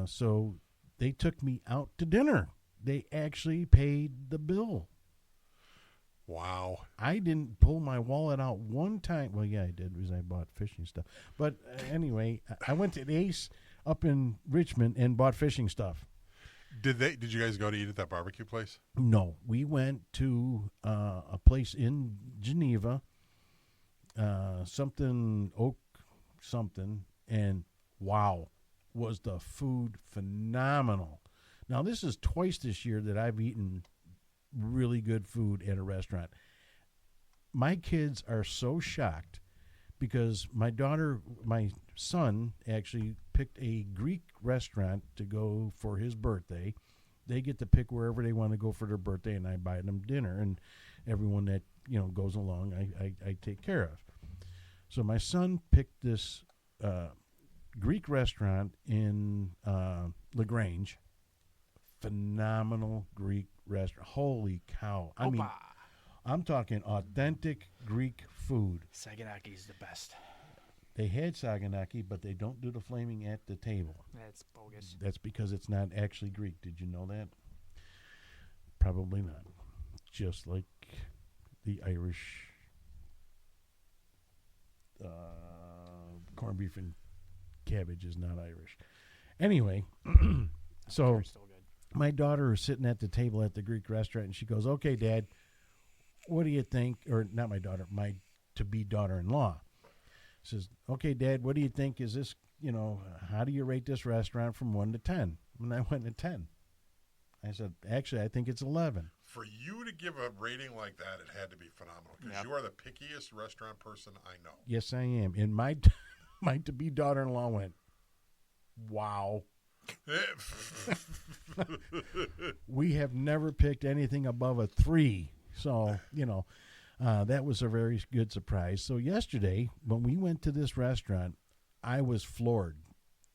So they took me out to dinner. They actually paid the bill. Wow. I didn't pull my wallet out one time. Well, yeah, I did because I bought fishing stuff. But anyway, I went to the Ace up in Richmond and bought fishing stuff. Did you guys go to eat at that barbecue place? No, we went to a place in Geneva, something Oak something, and wow, was the food phenomenal. Now, this is twice this year that I've eaten really good food at a restaurant. My kids are so shocked because my son actually picked a Greek restaurant to go for his birthday. They get to pick wherever they want to go for their birthday, and I buy them dinner, and everyone that goes along, I take care of. So my son picked this Greek restaurant in LaGrange. Phenomenal Greek restaurant. Holy cow! I mean, I'm talking authentic Greek food. Saginaki's the best. They had Saganaki, but they don't do the flaming at the table. That's bogus. That's because it's not actually Greek. Did you know that? Probably not. Just like the Irish corned beef and cabbage is not Irish. Anyway, so They're still good. my daughter is sitting at the table at the Greek restaurant, and she goes, "Okay, Dad, what do you think?" Or not my daughter, my to-be daughter-in-law says, "Okay, Dad, what do you think? Is this, how do you rate this restaurant from 1 to 10?" And I went to 10. I said, "Actually, I think it's 11." For you to give a rating like that, it had to be phenomenal because Yep. you are the pickiest restaurant person I know. Yes, I am. And my my to-be daughter-in-law went, "Wow. We have never picked anything above a 3." So, that was a very good surprise. So yesterday, when we went to this restaurant, I was floored.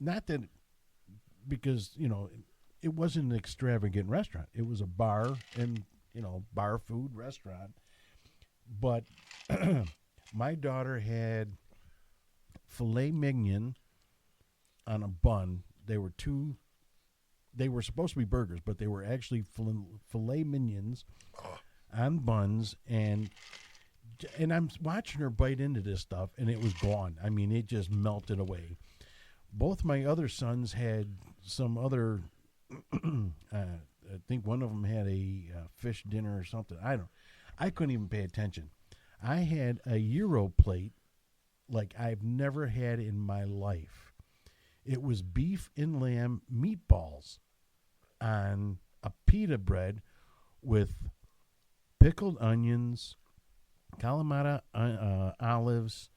Not that, because, it wasn't an extravagant restaurant. It was a bar and, bar food restaurant. But my daughter had filet mignon on a bun. They were supposed to be burgers, but they were actually filet mignons on buns, and I'm watching her bite into this stuff, and it was gone. I mean, it just melted away. Both my other sons had some other, I think one of them had a fish dinner or something. I couldn't even pay attention. I had a Euro plate like I've never had in my life. It was beef and lamb meatballs on a pita bread with pickled onions, Kalamata olives,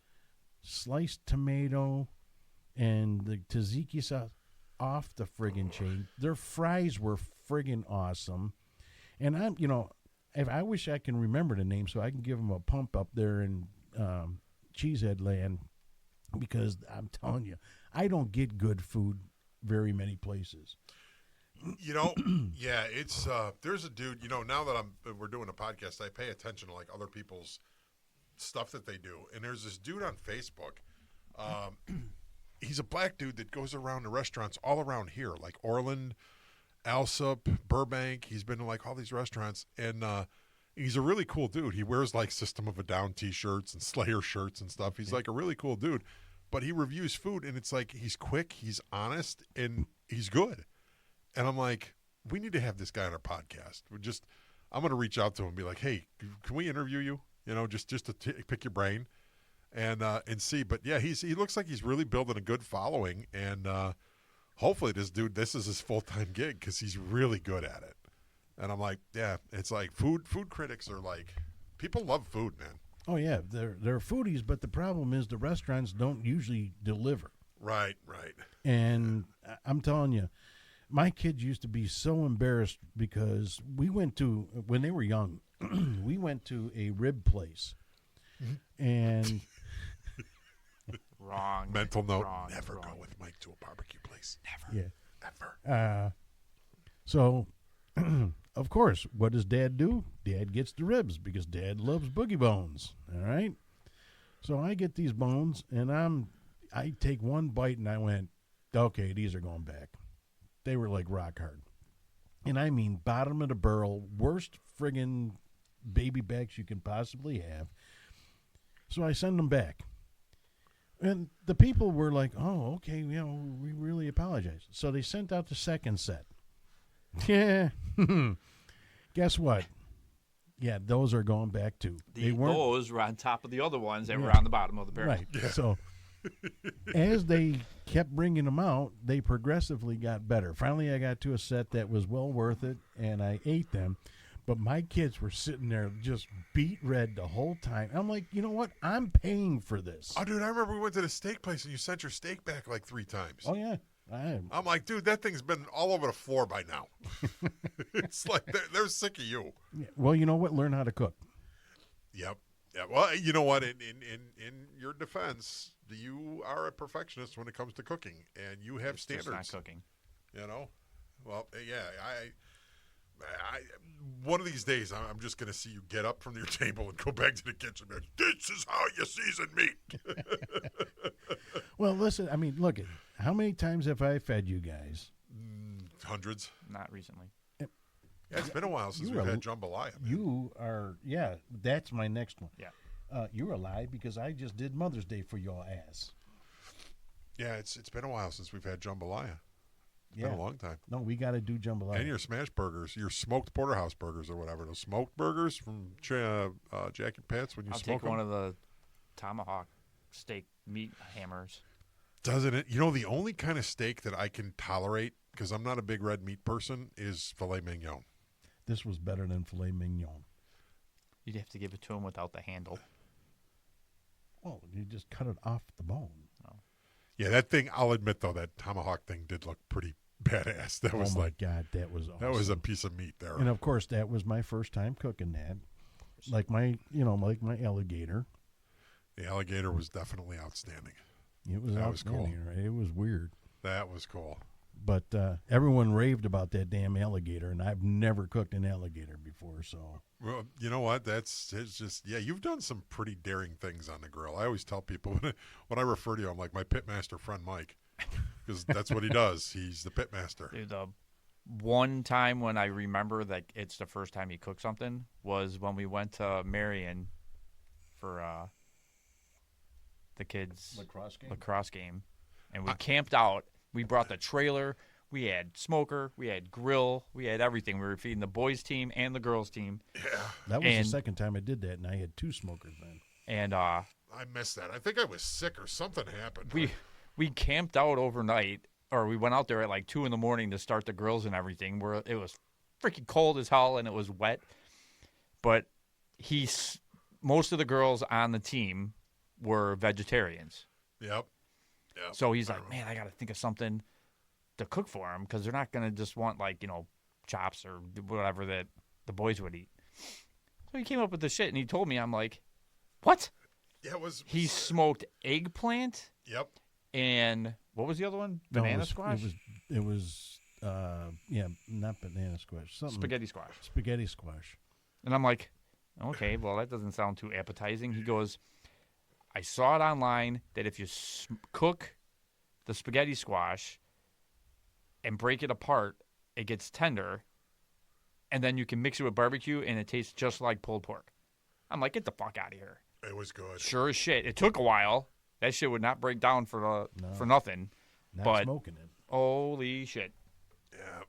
sliced tomato, and the tzatziki sauce off the friggin' chain. Their fries were friggin' awesome. And I wish I can remember the name so I can give them a pump up there in Cheesehead Land, because I'm telling you, I don't get good food very many places. Yeah, it's there's a dude, now that we're doing a podcast, I pay attention to like other people's stuff that they do. And there's this dude on Facebook. He's a black dude that goes around to restaurants all around here, like Orland, Alsop, Burbank. He's been to like all these restaurants, and he's a really cool dude. He wears like System of a Down t-shirts and Slayer shirts and stuff. He's like a really cool dude, but he reviews food, and it's like he's quick, he's honest, and he's good. And I'm like, we need to have this guy on our podcast. I'm going to reach out to him and be like, hey, can we interview you? Just to pick your brain and see. But yeah, he looks like he's really building a good following, and hopefully this is his full-time gig, because he's really good at it. And I'm like, yeah, it's like food critics are like, people love food, man. Oh yeah, they're foodies, but the problem is the restaurants don't usually deliver. Right. And I'm telling you, my kids used to be so embarrassed because when they were young, we went to a rib place. And Wrong. Mental note, Wrong. never Wrong. go with Mike to a barbecue place. Never. yeah. Ever. So, of course, what does Dad do? Dad gets the ribs because Dad loves boogie bones. All right. So I get these bones, and I take one bite, and I went, okay, these are going back. They were like rock hard. And I mean bottom of the barrel, worst friggin' baby backs you can possibly have. So I send them back. And the people were like, oh, okay, we really apologize. So they sent out the second set. Yeah. Guess what? Yeah, those are going back too. Those were on top of the other ones that Yeah. were on the bottom of the barrel. Right. Yeah. So as they kept bringing them out, they progressively got better. Finally, I got to a set that was well worth it, and I ate them. But my kids were sitting there just beet red the whole time. I'm like, you know what? I'm paying for this. Oh, dude, I remember we went to the steak place and you sent your steak back like 3 times. Oh, yeah. I'm like, dude, that thing's been all over the floor by now. It's like they're sick of you. Yeah. Well, you know what? Learn how to cook. Yep. Yeah. Well, you know what? In your defense, you are a perfectionist when it comes to cooking, and you have It's standards. just not cooking. Well, yeah. I one of these days, I'm just going to see you get up from your table and go back to the kitchen. And, this is how you season meat. Well, listen, I mean, look, how many times have I fed you guys? Hundreds. Not recently. Yeah, it's been a while since You we've were- had jambalaya. Man. You are, yeah, that's my next one. Yeah. You're alive because I just did Mother's Day for your ass. Yeah, it's been a while since we've had jambalaya. It's Yeah. been a long time. No, we got to do jambalaya. And your smash burgers, your smoked porterhouse burgers or whatever. Those smoked burgers from Jack and Pat's when you I'll smoke take one them. of the tomahawk steak meat hammers. Doesn't it? You know, the only kind of steak that I can tolerate, because I'm not a big red meat person, is filet mignon. This was better than filet mignon. You'd have to give it to him without the handle. Well, you just cut it off the bone. Yeah, that thing, I'll admit, though, that tomahawk thing did look pretty badass. That was oh, my like, God, that was awesome. that was a piece of meat there. And, of course, that was my first time cooking that. Like my alligator. The alligator was definitely outstanding. It was That was cool. outstanding, right? It was weird. That was cool. But everyone raved about that damn alligator, and I've never cooked an alligator before, so. Well, you know what? It's just, yeah, you've done some pretty daring things on the grill. I always tell people when I refer to you, I'm like my pitmaster friend Mike, because that's what he does. He's the pitmaster. Dude, the one time when I remember that it's the first time he cooked something was when we went to Marion for the kids' lacrosse game. And we camped out. We brought the trailer. We had smoker. We had grill. We had everything. We were feeding the boys' team and the girls' team. Yeah, That was And- the second time I did that, and I had 2 smokers then. And I missed that. I think I was sick or something happened. we camped out overnight, or we went out there at like 2 in the morning to start the grills and everything. Where it was freaking cold as hell and it was wet. But most of the girls on the team were vegetarians. Yep. So he's like, man, I got to think of something to cook for them because they're not going to just want chops or whatever that the boys would eat. So he came up with this shit and he told me, I'm like, what? Yeah, it was. He smoked eggplant Yep. and what was the other one? No, Banana squash? It was not banana squash. Something Spaghetti squash. Spaghetti squash. And I'm like, okay, well, that doesn't sound too appetizing. He goes, I saw it online that if you cook the spaghetti squash and break it apart, it gets tender, and then you can mix it with barbecue, and it tastes just like pulled pork. I'm like, get the fuck out of here. It was good. Sure as shit. It took a while. That shit would not break down for nothing. Not But- smoking it. Holy shit. Yeah.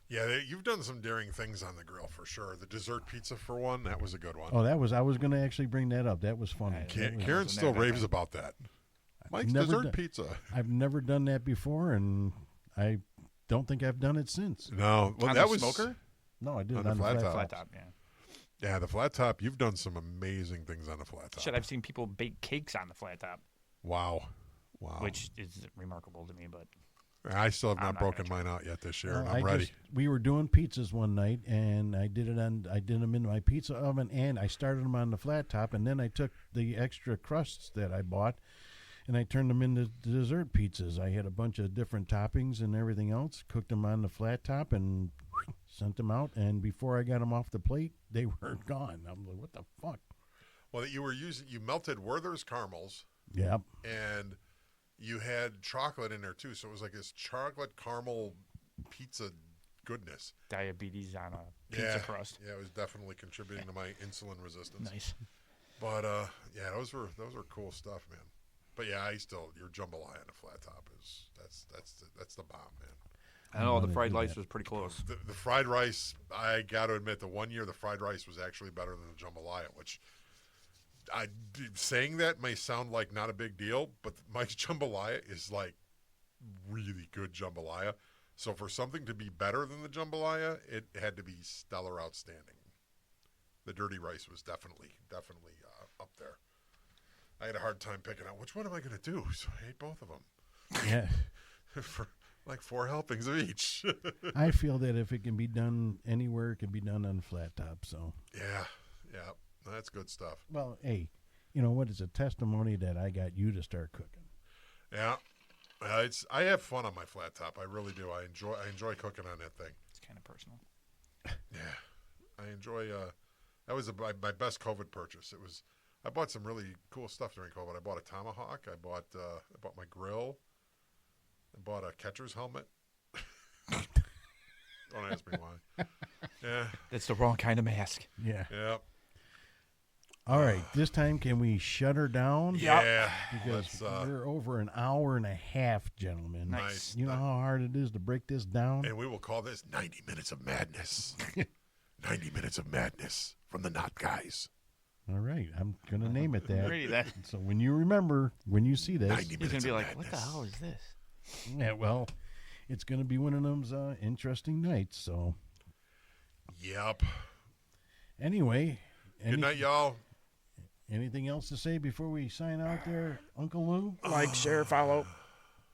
Yeah, you've done some daring things on the grill for sure. The dessert pizza for one, that was a good one. Oh, I was going to actually bring that up. That was funny. That was- Karen still raves about that. Mike's never dessert done- pizza. I've never done that before, and I don't think I've done it since. No, well, On that the was smoker? No, I did On it the on the flat flat top. Flat top. top, yeah. Yeah, the flat top. You've done some amazing things on the flat top. Shit, I've seen people bake cakes on the flat top, Wow. which is remarkable to me, but I still have I'm not not broken gonna mine out yet this year, Well, and I'm ready. We were doing pizzas one night, and I did them in my pizza oven, and I started them on the flat top, and then I took the extra crusts that I bought, and I turned them into dessert pizzas. I had a bunch of different toppings and everything else, cooked them on the flat top, and sent them out. And before I got them off the plate, they were gone. I'm like, what the fuck? Well, you melted Werther's caramels, Yep. and you had chocolate in there too. So it was like this chocolate caramel pizza goodness. diabetes on a pizza crust. Yeah, it was definitely contributing to my insulin resistance. Nice. But yeah, those were cool stuff, man. But yeah, your jambalaya on a flat top is that's the bomb, man. I know wanna the fried do rice that. was pretty close. The fried rice, I got to admit, the one year the fried rice was actually better than the jambalaya, which saying that may sound like not a big deal, but Mike's jambalaya is like really good jambalaya. So for something to be better than the jambalaya, it had to be stellar outstanding. The dirty rice was definitely up there. I had a hard time picking out which one am I going to do, so I ate both of them Yeah. for like 4 helpings of each. I feel that if it can be done anywhere, it can be done on the flat top. So, Yeah, that's good stuff. well, hey, you know what? It's a testimony that I got you to start cooking. Yeah, I have fun on my flat top. I really do. I enjoy cooking on that thing. It's kind of personal. Yeah, I enjoy. That was my best COVID purchase. It was I bought some really cool stuff during COVID. I bought a tomahawk. I bought my grill. I bought a catcher's helmet. Don't ask me why. Yeah. It's the wrong kind of mask. Yeah. Yeah. All right. This time, can we shut her down? Yeah. Because we're over an hour and a half, gentlemen. Nice. You know how hard it is to break this down? And we will call this 90 Minutes of Madness. 90 Minutes of Madness from the Not Guys. All right. I'm going to name it that. Really, that So when you remember, when you see this, 90 he's Minutes gonna be of like, Madness. "What the hell is this?" yeah, well, it's going to be one of those interesting nights. So Yep. anyway, Good night, y'all. anything else to say before we sign out there, Uncle Lou? Like, share, follow.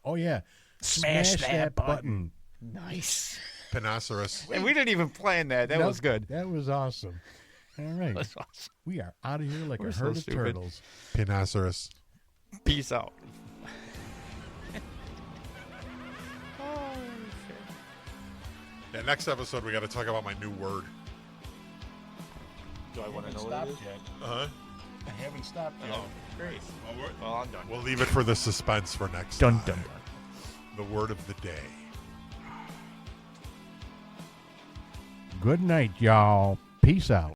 Oh, yeah. Smash that button. Nice. Panoceros. And we didn't even plan that. That Nope, was good. That was awesome. All right. That's awesome. We are out of here like We're a so herd of stupid. turtles. Panoceros. Peace out. Yeah, next episode, we got to talk about my new word. Do I want to know what it is? yet. Uh-huh. I haven't stopped yet. Oh, great. Well, I'm done. We'll leave it for the suspense for next Dun, time. dun, The word of the day. Good night, y'all. Peace out.